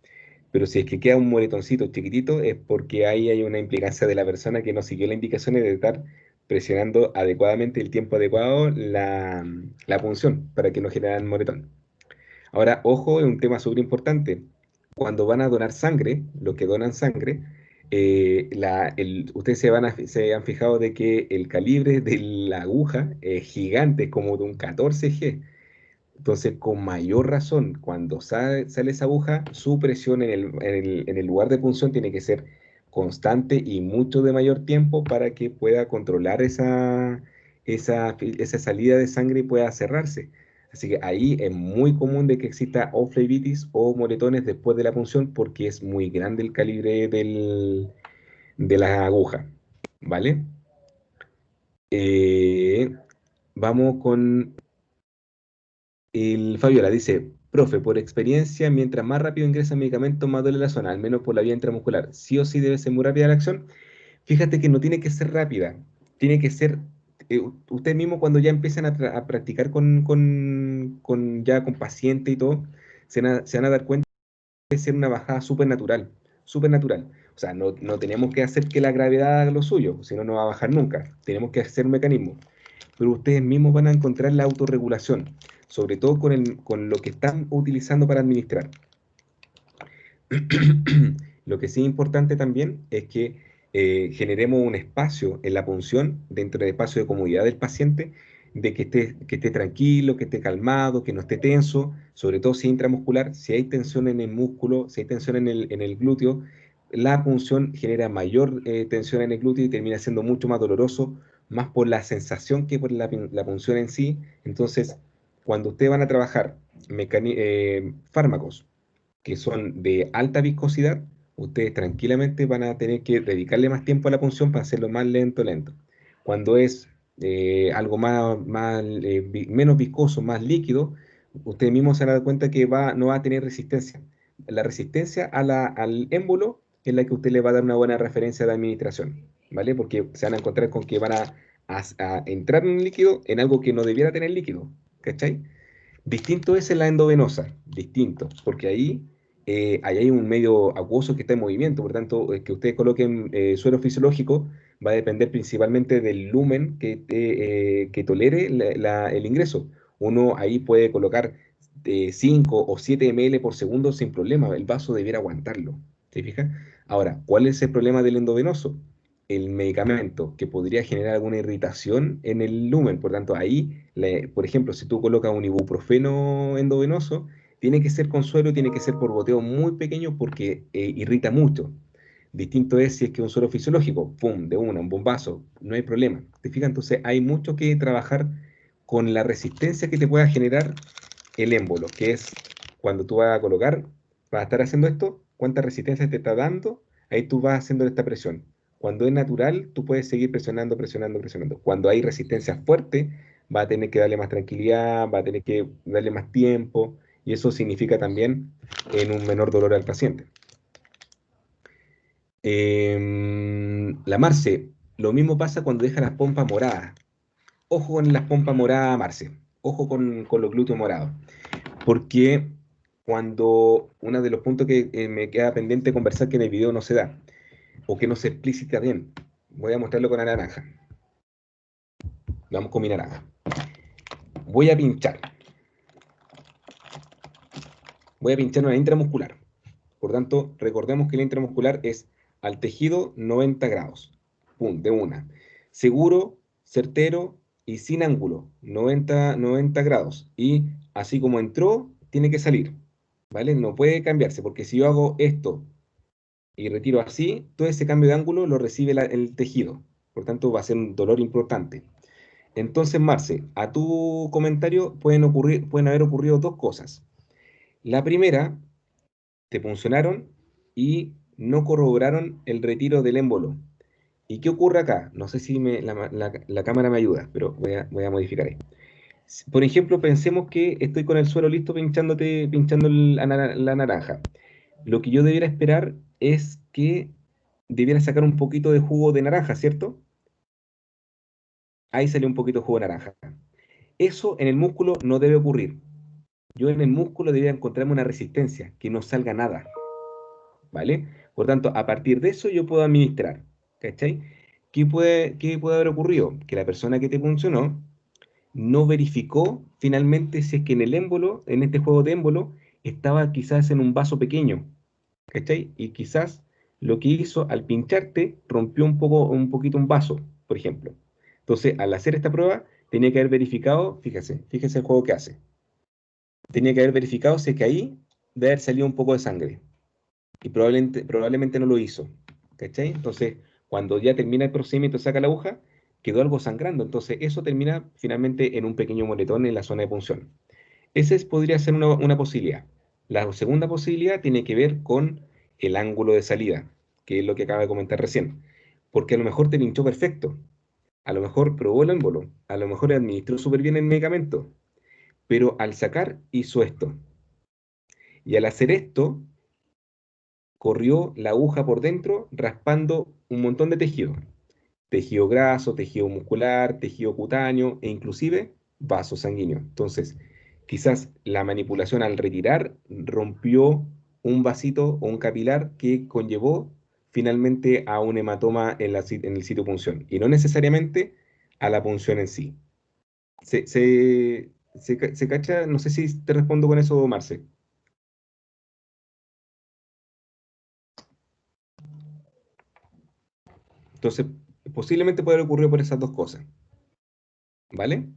Pero si es que queda un moretoncito chiquitito, es porque ahí hay una implicancia de la persona que no siguió las indicaciones de estar presionando adecuadamente el tiempo adecuado la punción para que no generara moretón. Ahora, ojo, es un tema súper importante. cuando van a donar sangre, los que donan sangre, ustedes se han fijado de que el calibre de la aguja es gigante, como de un 14G. Entonces, con mayor razón, cuando sale esa aguja, su presión en el lugar de punción tiene que ser constante y mucho de mayor tiempo para que pueda controlar esa salida de sangre y pueda cerrarse. Así que ahí es muy común de que exista o flebitis o moretones después de la punción porque es muy grande el calibre de la aguja. ¿Vale? Vamos con el Fabiola. Dice, profe, por experiencia, mientras más rápido ingresa el medicamento, más duele la zona, al menos por la vía intramuscular. ¿Sí o sí debe ser muy rápida la acción? Fíjate que no tiene que ser rápida, tiene que ser, ustedes mismos cuando ya empiezan a practicar ya con paciente y todo, se van a dar cuenta de ser una bajada súper natural, súper natural. O sea, no tenemos que hacer que la gravedad haga lo suyo, si no, no va a bajar nunca. Tenemos que hacer un mecanismo. Pero ustedes mismos van a encontrar la autorregulación, sobre todo con lo que están utilizando para administrar. Lo que sí es importante también es que generemos un espacio en la punción, dentro del espacio de comodidad del paciente, de que esté tranquilo, que esté calmado, que no esté tenso, sobre todo si es intramuscular, si hay tensión en el músculo, si hay tensión en el glúteo, la punción genera mayor tensión en el glúteo y termina siendo mucho más doloroso, más por la sensación que por la punción en sí. Entonces, cuando ustedes van a trabajar fármacos que son de alta viscosidad, ustedes tranquilamente van a tener que dedicarle más tiempo a la punción para hacerlo más lento, lento. Cuando es algo menos viscoso, más líquido, ustedes mismos se van a dar cuenta que no va a tener resistencia. La resistencia al émbolo es la que usted le va a dar una buena referencia de administración, ¿vale? Porque se van a encontrar con que van a entrar en un líquido en algo que no debiera tener líquido, ¿cachai? Distinto es en la endovenosa, distinto, porque ahí hay un medio acuoso que está en movimiento, por tanto, que ustedes coloquen suero fisiológico va a depender principalmente del lumen que tolere el ingreso. Uno ahí puede colocar 5 o 7 ml por segundo sin problema, el vaso debiera aguantarlo, ¿se fija? Ahora, ¿cuál es el problema del endovenoso? El medicamento que podría generar alguna irritación en el lumen, por tanto, ahí, por ejemplo, si tú colocas un ibuprofeno endovenoso, tiene que ser con suero, tiene que ser por goteo muy pequeño porque irrita mucho. Distinto es si es que un suero fisiológico, pum, de un bombazo, no hay problema. ¿Te fijas? Entonces hay mucho que trabajar con la resistencia que te pueda generar el émbolo, que es cuando tú vas a colocar, vas a estar haciendo esto, cuánta resistencia te está dando, ahí tú vas haciendo esta presión. Cuando es natural, tú puedes seguir presionando, presionando, presionando. Cuando hay resistencia fuerte, va a tener que darle más tranquilidad, va a tener que darle más tiempo, y eso significa también en un menor dolor al paciente. La Marce, lo mismo pasa cuando deja las pompas moradas. Ojo con las pompas moradas, Marce. Ojo con los glúteos morados. Porque uno de los puntos que me queda pendiente conversar que en el video no se da, o que no se explícita bien, voy a mostrarlo con la naranja. Vamos con mi naranja. Voy a pinchar. Voy a pinchar una intramuscular. Por tanto, recordemos que la intramuscular es al tejido 90 grados. Pum, de una. Seguro, certero y sin ángulo. 90 grados. Y así como entró, tiene que salir. ¿Vale? No puede cambiarse, porque si yo hago esto y retiro así, todo ese cambio de ángulo lo recibe el tejido. Por tanto, va a ser un dolor importante. Entonces, Marce, a tu comentario pueden haber ocurrido dos cosas. La primera, te puncionaron y no corroboraron el retiro del émbolo. ¿Y qué ocurre acá? No sé si la cámara me ayuda, pero voy a modificar ahí. Por ejemplo, pensemos que estoy con el suelo listo pinchando la naranja. Lo que yo debiera esperar es que debiera sacar un poquito de jugo de naranja, ¿cierto? Ahí sale un poquito de jugo de naranja. Eso en el músculo no debe ocurrir. Yo en el músculo debería encontrarme una resistencia, que no salga nada. ¿Vale? Por tanto, a partir de eso yo puedo administrar. ¿Cachai? ¿Qué puede haber ocurrido? Que la persona que te funcionó no verificó finalmente si es que en el émbolo, en este juego de émbolo, estaba quizás en un vaso pequeño, ¿cachai? Y quizás lo que hizo al pincharte rompió un poquito un vaso, por ejemplo. Entonces, al hacer esta prueba, tenía que haber verificado, fíjese el juego que hace. Tenía que haber verificado si es que ahí debe haber salido un poco de sangre. Y probablemente no lo hizo, ¿cachai? Entonces, cuando ya termina el procedimiento, saca la aguja, quedó algo sangrando. Entonces, eso termina finalmente en un pequeño moretón en la zona de punción. Podría ser una posibilidad. La segunda posibilidad tiene que ver con el ángulo de salida, que es lo que acaba de comentar recién. Porque a lo mejor te pinchó perfecto, a lo mejor probó el émbolo, a lo mejor administró súper bien el medicamento, pero al sacar hizo esto. Y al hacer esto, corrió la aguja por dentro, raspando un montón de tejido. Tejido graso, tejido muscular, tejido cutáneo e inclusive vaso sanguíneo. Entonces, quizás la manipulación al retirar rompió un vasito o un capilar que conllevó finalmente a un hematoma en el sitio de punción y no necesariamente a la punción en sí. ¿Se cacha? No sé si te respondo con eso, Marce. Entonces, posiblemente puede haber ocurrido por esas dos cosas. ¿Vale?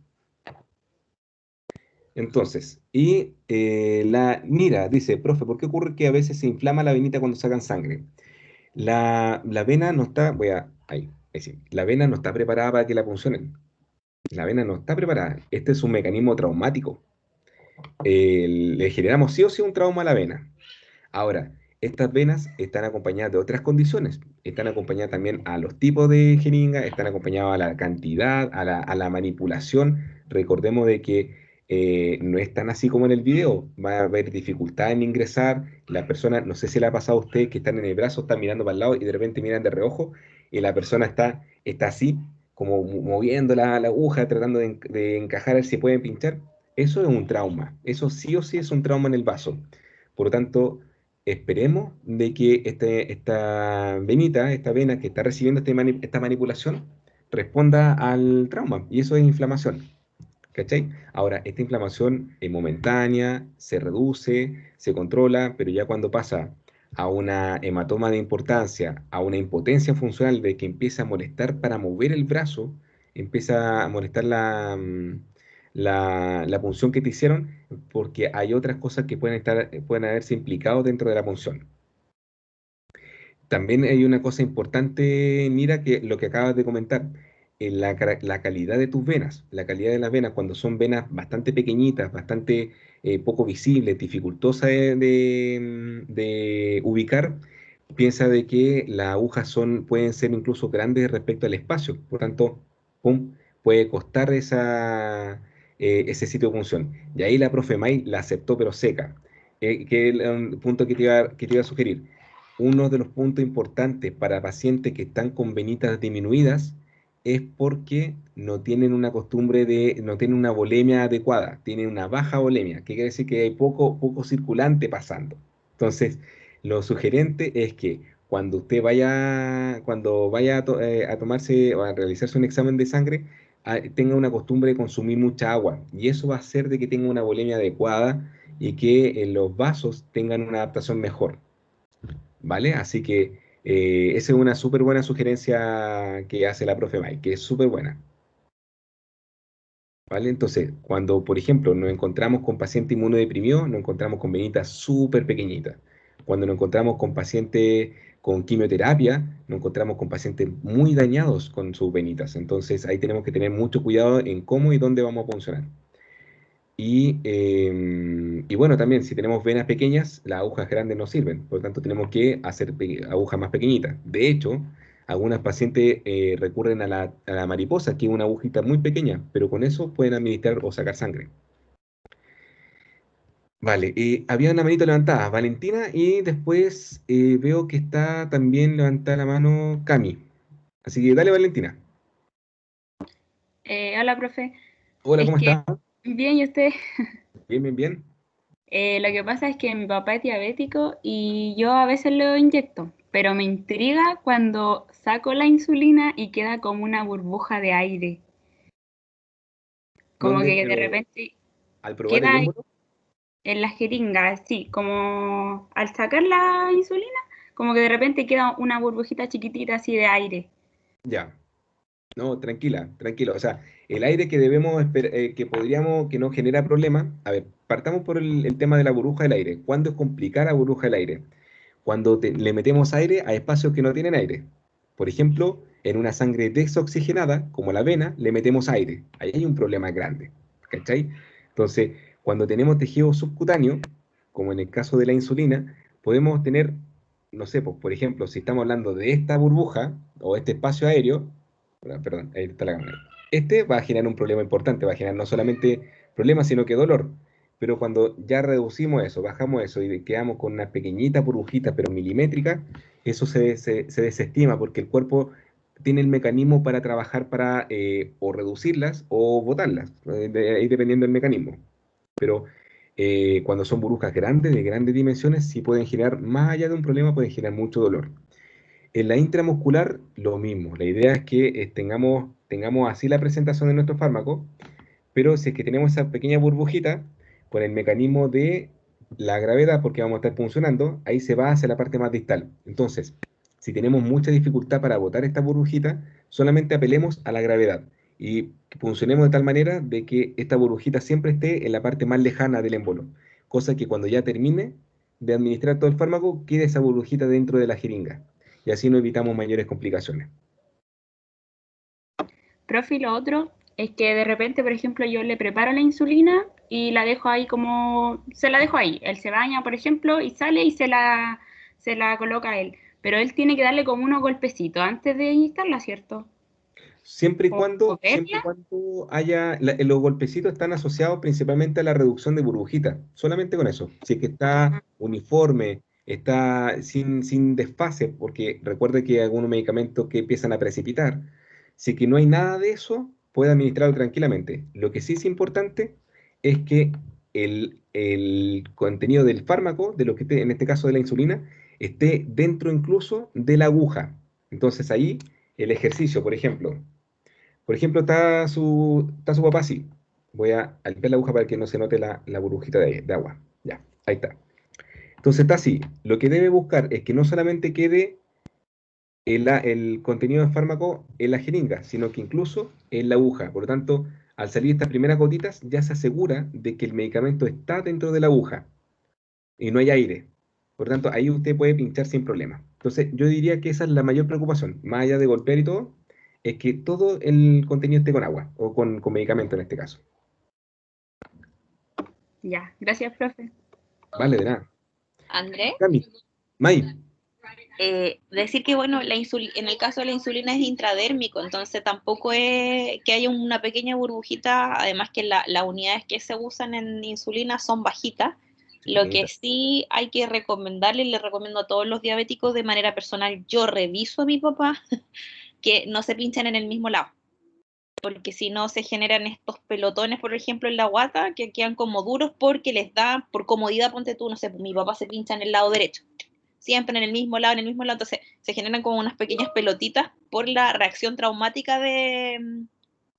Entonces, la Mira dice, profe, ¿por qué ocurre que a veces se inflama la venita cuando sacan sangre? La vena no está, ahí sí, la vena no está preparada para que la puncionen. La vena no está preparada. Este es un mecanismo traumático. Le generamos sí o sí un trauma a la vena. Ahora, estas venas están acompañadas de otras condiciones. Están acompañadas también a los tipos de jeringa, están acompañadas a la cantidad, a la manipulación. Recordemos de que no es tan así como en el video. Va a haber dificultad en ingresar. La persona, no sé si le ha pasado a ustedes que están en el brazo, están mirando para el lado y de repente miran de reojo y la persona está así, como moviendo la aguja, tratando de encajar a ver si pueden pinchar. Eso es un trauma. Eso sí o sí es un trauma en el vaso. Por lo tanto, esperemos de que esta venita, esta vena que está recibiendo esta manipulación, responda al trauma. Y eso es inflamación. ¿Cachai? Ahora, esta inflamación es momentánea, se reduce, se controla, pero ya cuando pasa a una hematoma de importancia, a una impotencia funcional de que empieza a molestar para mover el brazo, empieza a molestar la punción que te hicieron, porque hay otras cosas que pueden haberse implicado dentro de la punción. También hay una cosa importante, mira, que lo que acabas de comentar, la calidad de tus venas, la calidad de las venas, cuando son venas bastante pequeñitas, bastante poco visibles, dificultosas de ubicar, piensa de que las agujas pueden ser incluso grandes respecto al espacio, por tanto, pum, puede costar ese sitio de punción. Y ahí la profe May la aceptó pero seca. Que es el punto que te iba a sugerir. Uno de los puntos importantes para pacientes que están con venitas disminuidas es porque no tienen una costumbre no tienen una volemia adecuada, tienen una baja volemia, que quiere decir que hay poco circulante pasando. Entonces, lo sugerente es que cuando vaya a tomarse o a realizarse un examen de sangre, tenga una costumbre de consumir mucha agua, y eso va a hacer de que tenga una volemia adecuada y que los vasos tengan una adaptación mejor. ¿Vale? Así que esa es una súper buena sugerencia que hace la profe Mai, que es súper buena. ¿Vale? Entonces, cuando, por ejemplo, nos encontramos con paciente inmunodeprimido, nos encontramos con venitas súper pequeñitas. Cuando nos encontramos con pacientes con quimioterapia, nos encontramos con pacientes muy dañados con sus venitas. Entonces, ahí tenemos que tener mucho cuidado en cómo y dónde vamos a funcionar. Y bueno, también si tenemos venas pequeñas, las agujas grandes no sirven, por lo tanto tenemos que hacer agujas más pequeñitas. De hecho, algunas pacientes recurren a la mariposa, que es una agujita muy pequeña, pero con eso pueden administrar o sacar sangre. Vale, había una manito levantada, Valentina, y después veo que está también levantada la mano Cami. Así que dale, Valentina. Hola, profe. Hola, Es ¿cómo que, estás? bien, ¿y usted? Bien, bien, bien. Lo que pasa es que mi papá es diabético y yo a veces lo inyecto, pero me intriga cuando saco la insulina y queda como una burbuja de aire. Como ¿Dónde? que de Pero repente al probar el queda, émbolo. En la jeringa, sí, como al sacar la insulina, como que de repente queda una burbujita chiquitita así de aire. Ya. No, tranquila, tranquila. O sea, el aire que debemos, que podríamos, que nos genera problemas. A ver, partamos por el tema de la burbuja del aire. ¿Cuándo es complicada la burbuja del aire? Cuando le metemos aire a espacios que no tienen aire. Por ejemplo, en una sangre desoxigenada, como la vena, le metemos aire. Ahí hay un problema grande. ¿Cachai? Entonces, cuando tenemos tejido subcutáneo, como en el caso de la insulina, podemos tener, no sé, pues, por ejemplo, si estamos hablando de esta burbuja o este espacio aéreo, perdón, ahí está la cámara. Este va a generar un problema importante, va a generar no solamente problemas, sino que dolor. Pero cuando ya reducimos eso, bajamos eso y quedamos con una pequeñita burbujita, pero milimétrica, eso se desestima porque el cuerpo tiene el mecanismo para trabajar para o reducirlas o botarlas, ahí dependiendo del mecanismo. Pero cuando son burbujas grandes, de grandes dimensiones, sí pueden generar, más allá de un problema, pueden generar mucho dolor. En la intramuscular, lo mismo. La idea es que tengamos así la presentación de nuestro fármaco, pero si es que tenemos esa pequeña burbujita, con el mecanismo de la gravedad, porque vamos a estar funcionando, ahí se va hacia la parte más distal. Entonces, si tenemos mucha dificultad para botar esta burbujita, solamente apelemos a la gravedad y funcionemos de tal manera de que esta burbujita siempre esté en la parte más lejana del émbolo, cosa que cuando ya termine de administrar todo el fármaco, quede esa burbujita dentro de la jeringa y así no evitamos mayores complicaciones. Profe, y lo otro es que de repente, por ejemplo, yo le preparo la insulina y la dejo ahí como, se la dejo ahí. Él se baña, por ejemplo, y sale y se la coloca a él. Pero él tiene que darle como unos golpecitos antes de inyectarla, ¿cierto? Siempre y O cuando verla. haya, los golpecitos están asociados principalmente a la reducción de burbujitas, solamente con eso. Si es que está uniforme, está sin desfase, porque recuerde que hay algunos medicamentos que empiezan a precipitar. Si es que no hay nada de eso, puede administrarlo tranquilamente. Lo que sí es importante es que el contenido del fármaco, de lo que esté, en este caso de la insulina, esté dentro incluso de la aguja. Entonces ahí el ejercicio, por ejemplo, está su papá así. Voy a limpiar la aguja para que no se note la burbujita de agua. Ya, ahí está. Entonces está así. Lo que debe buscar es que no solamente quede el contenido del fármaco en la jeringa, sino que incluso en la aguja. Por lo tanto, al salir estas primeras gotitas, ya se asegura de que el medicamento está dentro de la aguja y no hay aire. Por lo tanto, ahí usted puede pinchar sin problema. Entonces, yo diría que esa es la mayor preocupación, más allá de golpear y todo, es que todo el contenido esté con agua o con medicamento en este caso. Ya, gracias, profe. Vale, de nada. Andrés, Cami, May, decir que bueno, en el caso de la insulina es intradérmico, entonces tampoco es que haya una pequeña burbujita, además que las unidades que se usan en insulina son bajitas. Lo que pequeñita. sí hay que recomendarle, le recomiendo a todos los diabéticos de manera personal, yo reviso a mi papá que no se pinchan en el mismo lado, porque si no se generan estos pelotones, por ejemplo, en la guata, que quedan como duros porque les da, por comodidad, ponte tú, no sé, mi papá se pincha en el lado derecho, siempre en el mismo lado, entonces se generan como unas pequeñas pelotitas por la reacción traumática de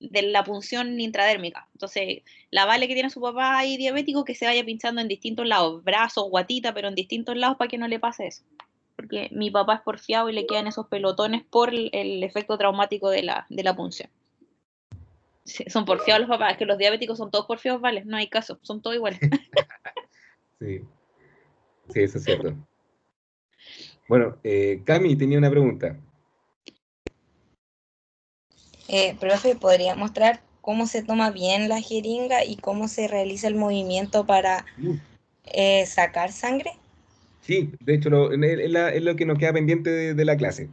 la punción intradérmica. Entonces, la Vale que tiene su papá ahí diabético, que se vaya pinchando en distintos lados, brazos, guatita, pero en distintos lados para que no le pase eso. Porque mi papá es porfiado y le quedan esos pelotones por el efecto traumático de la punción. Sí, son porfiados los papás, es que los diabéticos son todos porfiados, vale, no hay caso, son todos iguales. Sí, sí, eso es cierto. Bueno, Cami tenía una pregunta. Profe, ¿podría mostrar cómo se toma bien la jeringa y cómo se realiza el movimiento para sacar sangre? Sí, de hecho es lo que nos queda pendiente de la clase.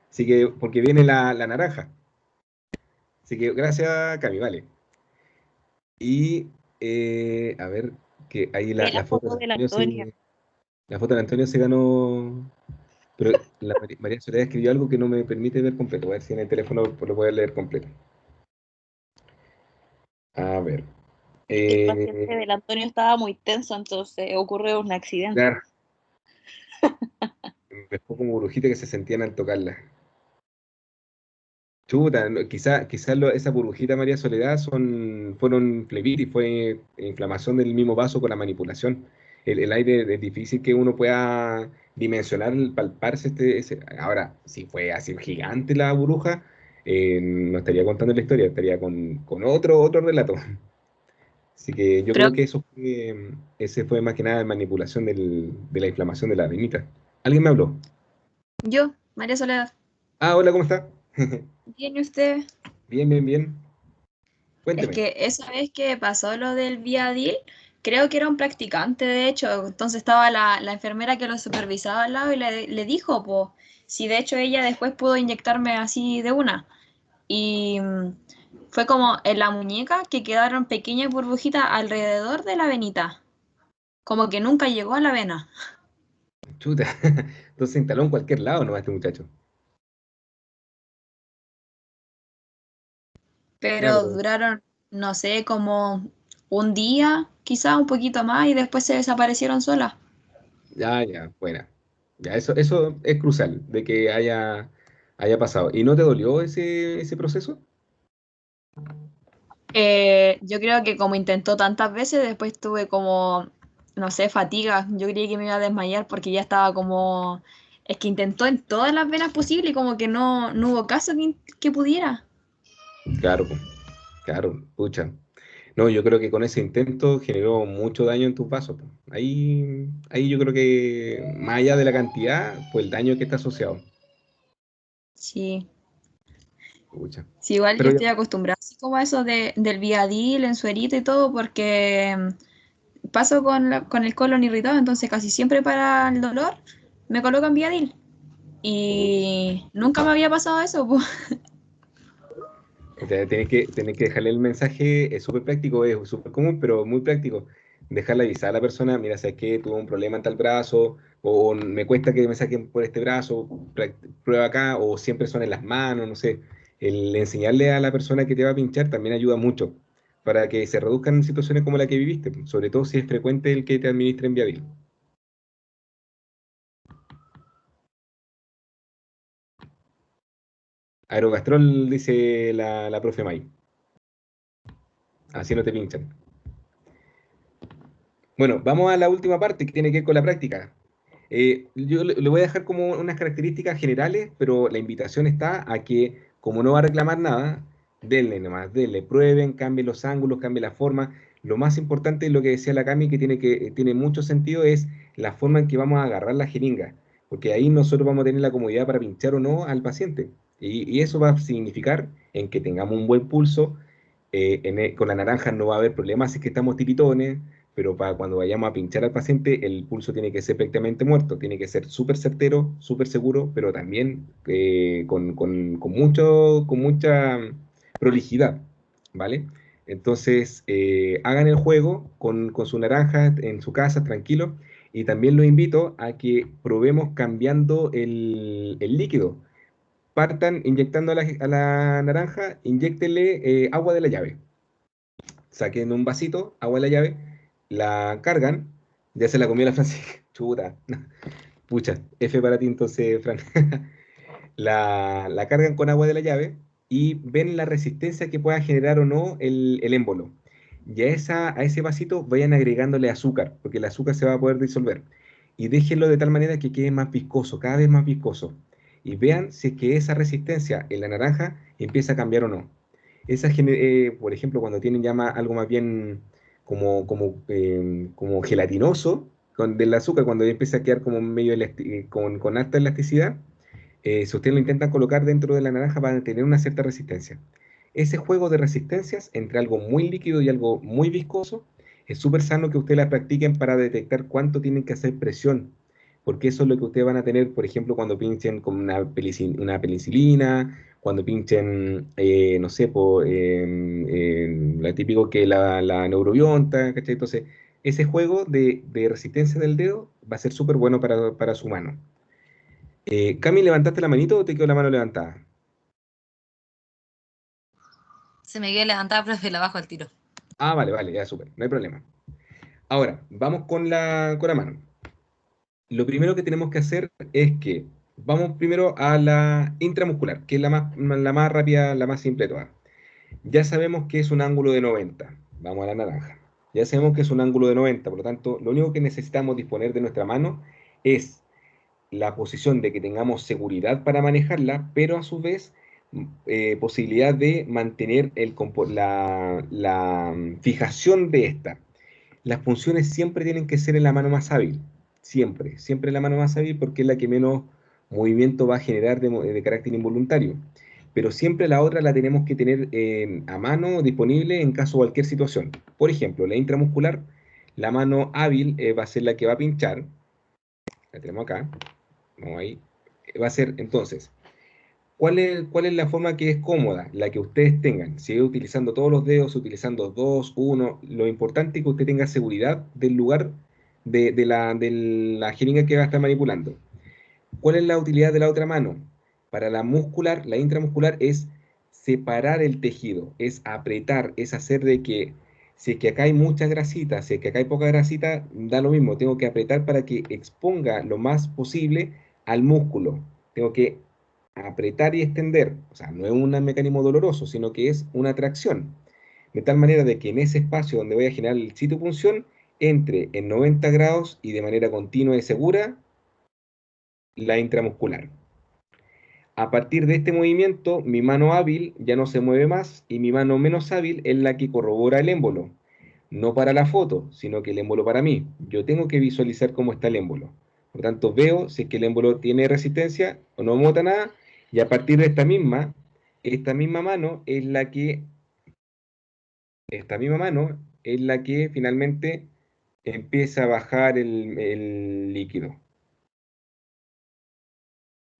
Así que, porque viene la naranja. Así que gracias, Cami, vale. Y a ver, que ahí Ve la la foto foto de del Antonio Antonio. la foto de Antonio se ganó. Pero la María Soledad escribió algo que no me permite ver completo. A ver si en el teléfono lo puedo leer completo. A ver. Es que el paciente del Antonio estaba muy tenso, entonces ocurrió un accidente. Claro. Me dejó como burbujita que se sentían al tocarla. Chuta, quizá esa burbujita María Soledad fueron flebitis, fue inflamación del mismo vaso con la manipulación. El aire es difícil que uno pueda dimensionar, palparse Ahora, si fue así gigante la burbuja, no estaría contando la historia, estaría con otro relato. Así que yo Creo creo que ese fue más que nada manipulación de la inflamación de la venita. ¿Alguien me habló? yo, María Soledad. Ah, hola, ¿cómo está? ¿Tiene usted? Bien, bien, bien. Es Cuénteme. que esa vez que pasó lo del Viadil, creo que era un practicante, de hecho, entonces estaba la enfermera que lo supervisaba al lado y le dijo, pues, si de hecho ella después pudo inyectarme así de una. Y fue como en la muñeca que quedaron pequeñas burbujitas alrededor de la venita, como que nunca llegó a la vena, Chuta. Entonces se instaló en cualquier lado, ¿no? Este muchacho. pero Claro. duraron, no sé, como un día, quizá un poquito más, y después se desaparecieron solas. Ya, ya, buena. Ya, eso es crucial, de que haya pasado. ¿Y no te dolió ese proceso? Yo creo que como intentó tantas veces, después tuve como, no sé, fatiga. Yo creí que me iba a desmayar porque ya estaba como... Es que intentó en todas las venas posibles y como que no hubo caso que pudiera. Claro, po, claro, pucha. No, yo creo que con ese intento generó mucho daño en tus vasos, po. Ahí yo creo que más allá de la cantidad, pues el daño que está asociado. Sí, Pucha. sí, igual yo Pero estoy acostumbrada así como a eso del Viadil, en suerita y todo, porque paso con el colon irritado, entonces casi siempre para el dolor me colocan Viadil. Y nunca me había pasado eso, pues. o sea, tenés que dejarle el mensaje, es súper práctico, es súper común, pero muy práctico. Dejarle avisar a la persona, mira, sabes que tuve un problema en tal brazo, o me cuesta que me saquen por este brazo, prueba acá, o siempre son en las manos, no sé. El enseñarle a la persona que te va a pinchar también ayuda mucho para que se reduzcan situaciones como la que viviste, sobre todo si es frecuente el que te administren Viavil. Aerogastrol, dice la profe May, así no te pinchan. Bueno, vamos a la última parte que tiene que ver con la práctica. Yo le voy a dejar como unas características generales, pero la invitación está a que, como no va a reclamar nada, denle nomás, denle, prueben, cambien los ángulos, cambien la forma. Lo más importante, lo que decía la Cami, que tiene mucho sentido, es la forma en que vamos a agarrar la jeringa, porque ahí nosotros vamos a tener la comodidad para pinchar o no al paciente. Y eso va a significar en que tengamos un buen pulso. Con la naranja no va a haber problemas si es que estamos tiritones, pero para cuando vayamos a pinchar al paciente, el pulso tiene que ser prácticamente muerto, tiene que ser súper certero, súper seguro, pero también con mucha prolijidad, ¿vale? Entonces, hagan el juego con su naranja en su casa, tranquilo, y también los invito a que probemos cambiando el líquido. Partan inyectando a la naranja, inyéctenle agua de la llave, saquen un vasito, agua de la llave, la cargan, ya se la comió la Francisca, chuta, pucha, F para ti entonces, Fran. La cargan con agua de la llave y ven la resistencia que pueda generar o no el émbolo. Y a ese vasito vayan agregándole azúcar, porque el azúcar se va a poder disolver. Y déjenlo de tal manera que quede más viscoso, cada vez más viscoso. Y vean si es que esa resistencia en la naranja empieza a cambiar o no. Por ejemplo, cuando tienen ya algo más bien como gelatinoso del azúcar, cuando ya empieza a quedar como medio con alta elasticidad, si ustedes lo intentan colocar dentro de la naranja, van a tener una cierta resistencia. Ese juego de resistencias entre algo muy líquido y algo muy viscoso es súper sano que ustedes la practiquen para detectar cuánto tienen que hacer presión, porque eso es lo que ustedes van a tener, por ejemplo, cuando pinchen con una penicilina, cuando pinchen, no sé, la típico que la neurobionta, ¿cachai? Entonces, ese juego de resistencia del dedo va a ser súper bueno para su mano. Cami, ¿levantaste la manito o te quedó la mano levantada? Se me quedó levantada, profe, la bajo al tiro. Ah, vale, vale, ya súper, no hay problema. Ahora, vamos con la mano. Lo primero que tenemos que hacer es que vamos primero a la intramuscular, que es la más rápida, la más simple de todas. Ya sabemos que es un ángulo de 90. Vamos a la naranja. Ya sabemos que es un ángulo de 90, por lo tanto, lo único que necesitamos disponer de nuestra mano es la posición de que tengamos seguridad para manejarla, pero a su vez posibilidad de mantener la fijación de esta. Las funciones siempre tienen que ser en la mano más hábil, siempre, siempre en la mano más hábil porque es la que menos movimiento va a generar de carácter involuntario. Pero siempre la otra la tenemos que tener a mano, disponible en caso de cualquier situación. Por ejemplo, la intramuscular, la mano hábil va a ser la que va a pinchar. La tenemos acá. Vamos ahí. Va a ser, entonces, ¿cuál es la forma que es cómoda? La que ustedes tengan. Si es utilizando todos los dedos, utilizando 2, 1, lo importante es que usted tenga seguridad del lugar de la jeringa que va a estar manipulando. ¿Cuál es la utilidad de la otra mano? Para la muscular, la intramuscular es separar el tejido, es apretar, es hacer de que si es que acá hay mucha grasita, si es que acá hay poca grasita, da lo mismo, tengo que apretar para que exponga lo más posible al músculo. Tengo que apretar y extender, o sea, no es un mecanismo doloroso, sino que es una tracción, de tal manera de que en ese espacio donde voy a generar el sitio de punción, entre en 90 grados y de manera continua y segura la intramuscular. A partir de este movimiento, mi mano hábil ya no se mueve más y mi mano menos hábil es la que corrobora el émbolo. No para la foto, sino que el émbolo para mí. Yo tengo que visualizar cómo está el émbolo. Por lo tanto, veo si es que el émbolo tiene resistencia o no bota nada, y a partir de esta misma mano es la que, finalmente empieza a bajar el líquido.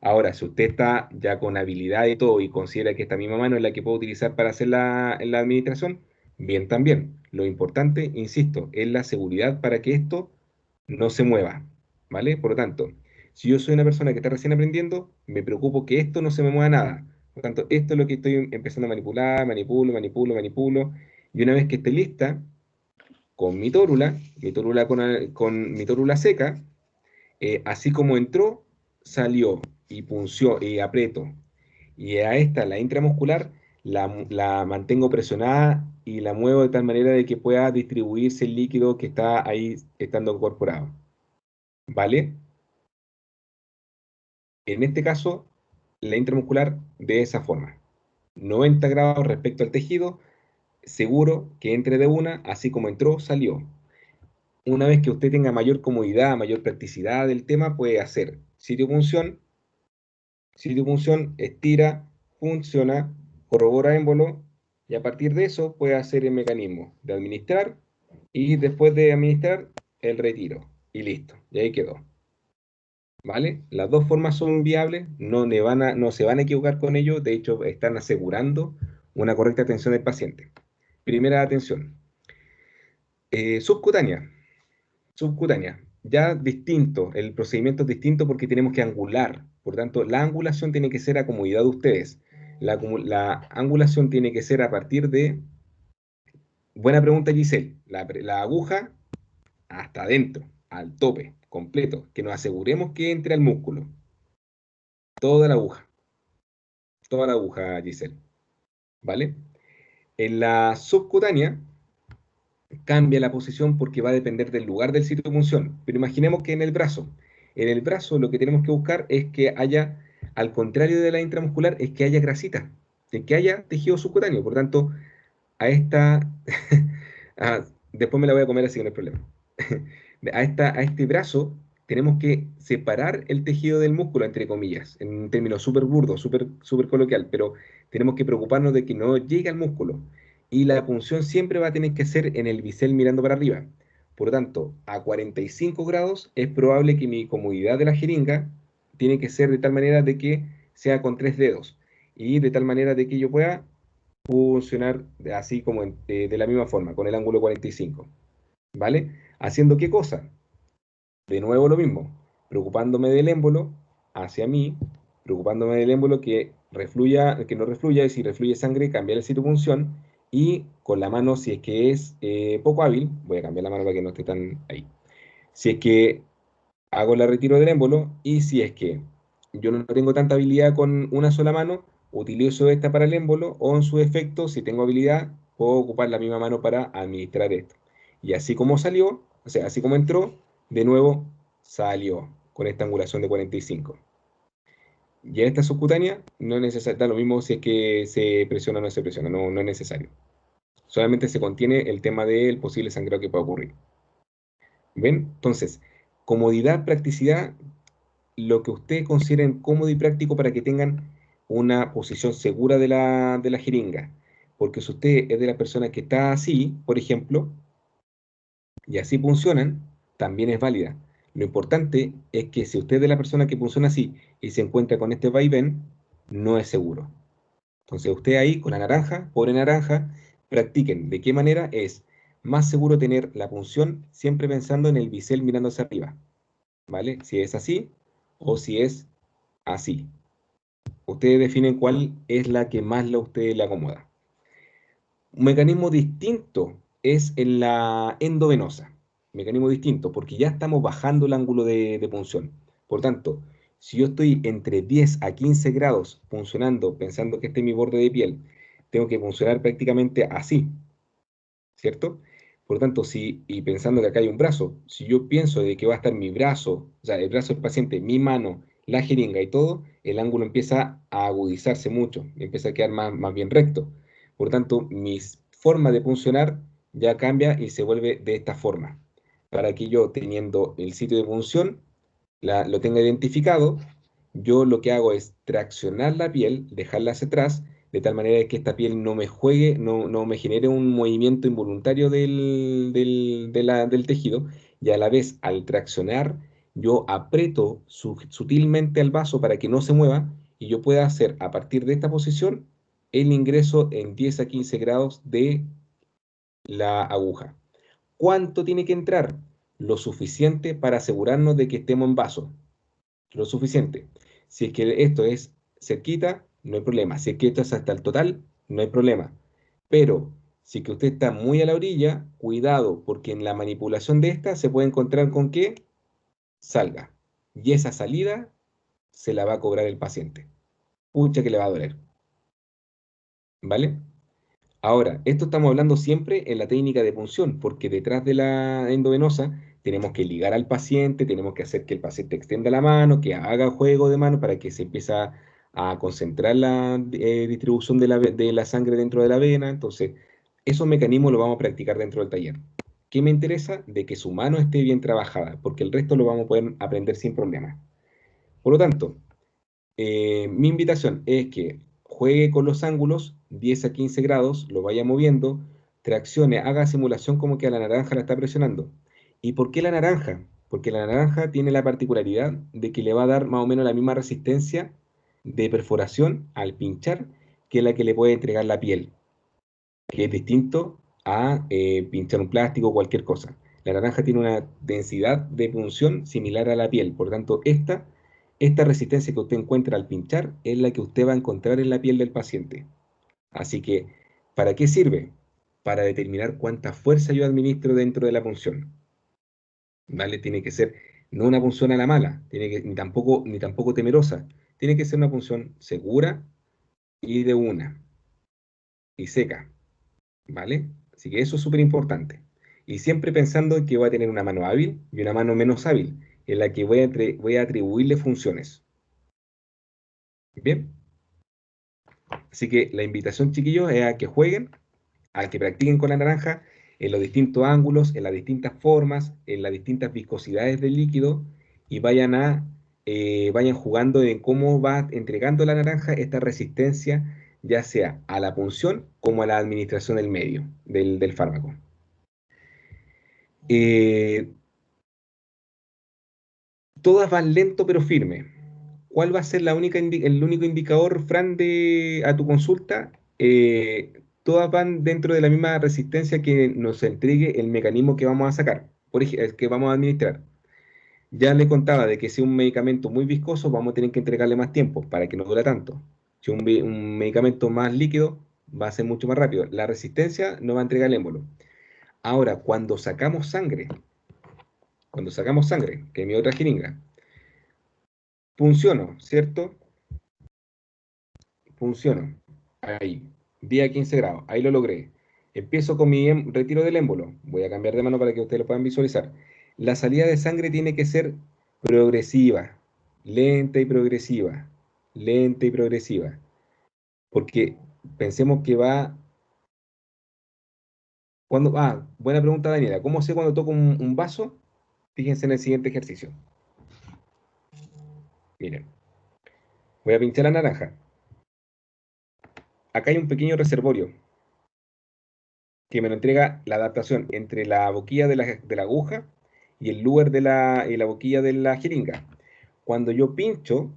Ahora, si usted está ya con habilidad y todo y considera que esta misma mano es la que puedo utilizar para hacer la administración, bien también. Lo importante, insisto, es la seguridad para que esto no se mueva, ¿vale? Por lo tanto, si yo soy una persona que está recién aprendiendo, me preocupo que esto no se me mueva nada. Por lo tanto, esto es lo que estoy empezando a manipular, manipulo, y una vez que esté lista, con mi tórula con mi tórula seca, así como entró, salió y punció y aprieto. Y a esta, la intramuscular, la mantengo presionada y la muevo de tal manera de que pueda distribuirse el líquido que está ahí estando incorporado. ¿Vale? En este caso, la intramuscular de esa forma. 90 grados respecto al tejido, seguro que entre de una, así como entró, salió. Una vez que usted tenga mayor comodidad, mayor practicidad del tema, puede hacer sitio punción, estira, funciona, corrobora émbolo, y a partir de eso puede hacer el mecanismo de administrar, y después de administrar, el retiro, y listo, y ahí quedó. ¿Vale? Las dos formas son viables, no se van a equivocar con ello, de hecho están asegurando una correcta atención del paciente. Primera atención. Subcutánea. Ya distinto, el procedimiento es distinto porque tenemos que angular, por tanto la angulación tiene que ser a comodidad de ustedes. La angulación tiene que ser a partir de, buena pregunta Giselle, la aguja hasta adentro, al tope, completo, que nos aseguremos que entre al músculo. Toda la aguja Giselle, ¿vale? En la subcutánea cambia la posición porque va a depender del lugar del sitio de punción. Pero imaginemos que en el brazo lo que tenemos que buscar es que haya, al contrario de la intramuscular, es que haya grasita, es que haya tejido subcutáneo. Por tanto, a esta, después me la voy a comer así que no hay problema. A este brazo tenemos que separar el tejido del músculo, entre comillas, en un término súper burdo, súper coloquial, pero tenemos que preocuparnos de que no llegue al músculo. Y la punción siempre va a tener que ser en el bisel mirando para arriba. Por lo tanto, a 45 grados es probable que mi comodidad de la jeringa tiene que ser de tal manera de que sea con 3 dedos. Y de tal manera de que yo pueda funcionar así como de la misma forma, con el ángulo 45. ¿Vale? ¿Haciendo qué cosa? De nuevo lo mismo, preocupándome del émbolo hacia mí, preocupándome del émbolo que no refluya, y si refluye sangre, cambiar el sitio de punción, y con la mano, si es que es poco hábil, voy a cambiar la mano para que no esté tan ahí, si es que hago el retiro del émbolo, y si es que yo no tengo tanta habilidad con una sola mano, utilizo esta para el émbolo, o en su defecto, si tengo habilidad, puedo ocupar la misma mano para administrar esto. Y así como salió, o sea, así como entró, de nuevo salió con esta angulación de 45. Y esta subcutánea no es necesario, da lo mismo si es que se presiona o no se presiona, no es necesario. Solamente se contiene el tema del posible sangrado que pueda ocurrir. ¿Ven? Entonces, comodidad, practicidad, lo que ustedes consideren cómodo y práctico para que tengan una posición segura de la jeringa. Porque si usted es de la persona que está así, por ejemplo, y así funcionan, también es válida. Lo importante es que si usted es de la persona que funciona así y se encuentra con este vaivén, no es seguro. Entonces usted ahí con la naranja, pobre naranja, practiquen de qué manera es más seguro tener la punción siempre pensando en el bisel mirando hacia arriba, ¿vale? Si es así o si es así. Ustedes definen cuál es la que más a ustedes le acomoda. Un mecanismo distinto es en la endovenosa. Mecanismo distinto, porque ya estamos bajando el ángulo de punción. Por tanto, si yo estoy entre 10 a 15 grados puncionando, pensando que este es mi borde de piel, tengo que puncionar prácticamente así, ¿cierto? Por tanto, y pensando que acá hay un brazo, si yo pienso de que va a estar mi brazo, o sea, el brazo del paciente, mi mano, la jeringa y todo, el ángulo empieza a agudizarse mucho, empieza a quedar más bien recto. Por tanto, mi forma de puncionar ya cambia y se vuelve de esta forma. Para que yo, teniendo el sitio de punción, lo tenga identificado, yo lo que hago es traccionar la piel, dejarla hacia atrás, de tal manera que esta piel no me juegue, no me genere un movimiento involuntario del tejido, y a la vez al traccionar yo aprieto sutilmente al vaso para que no se mueva y yo pueda hacer a partir de esta posición el ingreso en 10 a 15 grados de la aguja. ¿Cuánto tiene que entrar? Lo suficiente para asegurarnos de que estemos en vaso. Lo suficiente. Si es que esto es cerquita, no hay problema. Si es que esto es hasta el total, no hay problema. Pero si es que usted está muy a la orilla, cuidado, porque en la manipulación de esta se puede encontrar con que salga. Y esa salida se la va a cobrar el paciente. Pucha que le va a doler. ¿Vale? Ahora, esto estamos hablando siempre en la técnica de punción, porque detrás de la endovenosa tenemos que ligar al paciente, tenemos que hacer que el paciente extienda la mano, que haga juego de mano para que se empiece a concentrar la distribución de la sangre dentro de la vena. Entonces, esos mecanismos los vamos a practicar dentro del taller. ¿Qué me interesa? De que su mano esté bien trabajada, porque el resto lo vamos a poder aprender sin problema. Por lo tanto, mi invitación es que juegue con los ángulos, 10 a 15 grados, lo vaya moviendo, traccione, haga simulación como que a la naranja la está presionando. ¿Y por qué la naranja? Porque la naranja tiene la particularidad de que le va a dar más o menos la misma resistencia de perforación al pinchar que la que le puede entregar la piel, que es distinto a pinchar un plástico o cualquier cosa. La naranja tiene una densidad de punción similar a la piel, por tanto, esta resistencia que usted encuentra al pinchar es la que usted va a encontrar en la piel del paciente. Así que, ¿para qué sirve? Para determinar cuánta fuerza yo administro dentro de la punción. ¿Vale? Tiene que ser no una punción a la mala, ni tampoco temerosa. Tiene que ser una punción segura y de una, y seca. ¿Vale? Así que eso es súper importante. Y siempre pensando en que voy a tener una mano hábil y una mano menos hábil, en la que voy a atribuirle funciones. Bien. Así que la invitación, chiquillos, es a que jueguen, a que practiquen con la naranja en los distintos ángulos, en las distintas formas, en las distintas viscosidades del líquido y vayan jugando en cómo va entregando la naranja esta resistencia, ya sea a la punción como a la administración del medio, del fármaco. Todas van lento pero firme. ¿Cuál va a ser el único indicador, Fran, a tu consulta? Todas van dentro de la misma resistencia que nos entregue el mecanismo que vamos a sacar, que vamos a administrar. Ya le contaba de que si un medicamento muy viscoso, vamos a tener que entregarle más tiempo para que no dure tanto. Si un medicamento más líquido, va a ser mucho más rápido. La resistencia no va a entregar el émbolo. Ahora, cuando sacamos sangre, que es mi otra jeringa, Funciono, ¿cierto? Funciono. Ahí. Día 15 grados. Ahí lo logré. Empiezo con mi retiro del émbolo. Voy a cambiar de mano para que ustedes lo puedan visualizar. La salida de sangre tiene que ser progresiva. Lenta y progresiva. Lenta y progresiva. Porque pensemos que va... buena pregunta, Daniela. ¿Cómo sé cuando toco un vaso? Fíjense en el siguiente ejercicio. Miren. Voy a pinchar la naranja. Acá hay un pequeño reservorio que me lo entrega la adaptación entre la boquilla de la aguja y el lugar de la boquilla de la jeringa. Cuando yo pincho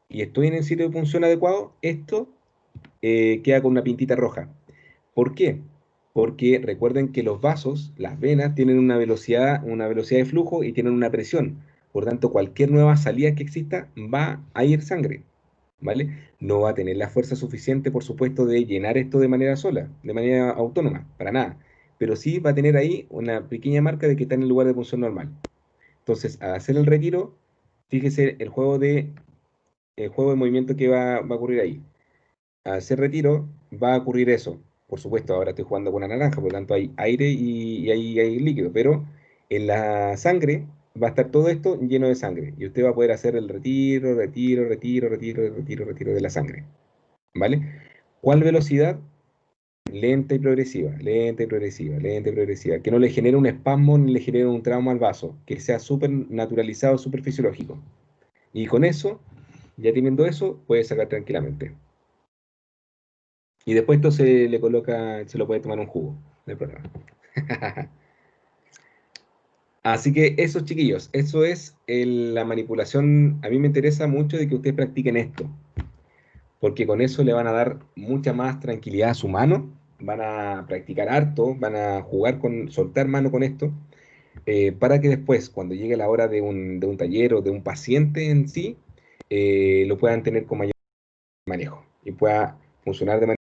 y estoy en el sitio de punción adecuado, esto queda con una pintita roja. ¿Por qué? Porque recuerden que los vasos, las venas, tienen una velocidad de flujo y tienen una presión. Por tanto, cualquier nueva salida que exista va a ir sangre, ¿vale? No va a tener la fuerza suficiente, por supuesto, de llenar esto de manera sola, de manera autónoma, para nada. Pero sí va a tener ahí una pequeña marca de que está en el lugar de punción normal. Entonces, al hacer el retiro, fíjese el juego de movimiento que va a ocurrir ahí. Al hacer retiro, va a ocurrir eso. Por supuesto, ahora estoy jugando con una naranja, por lo tanto hay aire y hay líquido, pero en la sangre va a estar todo esto lleno de sangre. Y usted va a poder hacer el retiro, retiro, retiro, retiro, retiro, retiro de la sangre. ¿Vale? ¿Cuál velocidad? Lenta y progresiva, lenta y progresiva, lenta y progresiva. Que no le genere un espasmo ni le genere un trauma al vaso. Que sea súper naturalizado, súper fisiológico. Y con eso, ya teniendo eso, puede sacar tranquilamente. Y después esto se le coloca, se lo puede tomar un jugo, no hay problema. Así que eso, chiquillos, eso es la manipulación. A mí me interesa mucho de que ustedes practiquen esto, porque con eso le van a dar mucha más tranquilidad a su mano, van a practicar harto, van a jugar con, soltar mano con esto, para que después, cuando llegue la hora de un taller o de un paciente en sí, lo puedan tener con mayor manejo y pueda funcionar de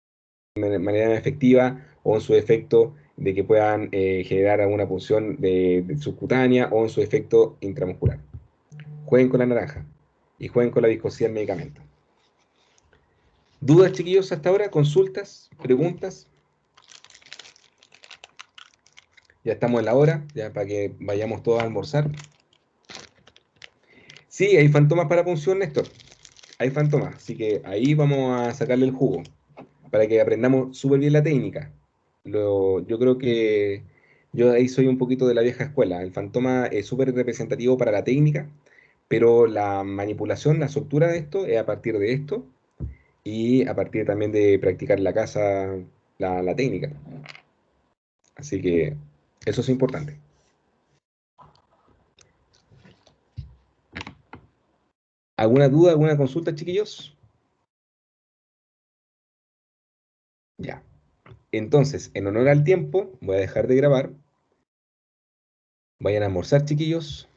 manera efectiva o en su efecto de que puedan generar alguna punción de subcutánea o en su efecto intramuscular. Jueguen con la naranja y jueguen con la viscosidad del medicamento. ¿Dudas, chiquillos, hasta ahora? ¿Consultas? ¿Preguntas? Ya estamos en la hora, ya para que vayamos todos a almorzar. Sí, hay fantomas para punción, Néstor. Hay fantomas, así que ahí vamos a sacarle el jugo para que aprendamos súper bien la técnica. Yo creo que yo ahí soy un poquito de la vieja escuela. El fantoma es súper representativo para la técnica, pero la manipulación, la soltura de esto es a partir de esto y a partir también de practicar en la casa la técnica. Así que eso es importante. ¿Alguna duda, alguna consulta, chiquillos? Ya. Entonces, en honor al tiempo, voy a dejar de grabar. Vayan a almorzar, chiquillos.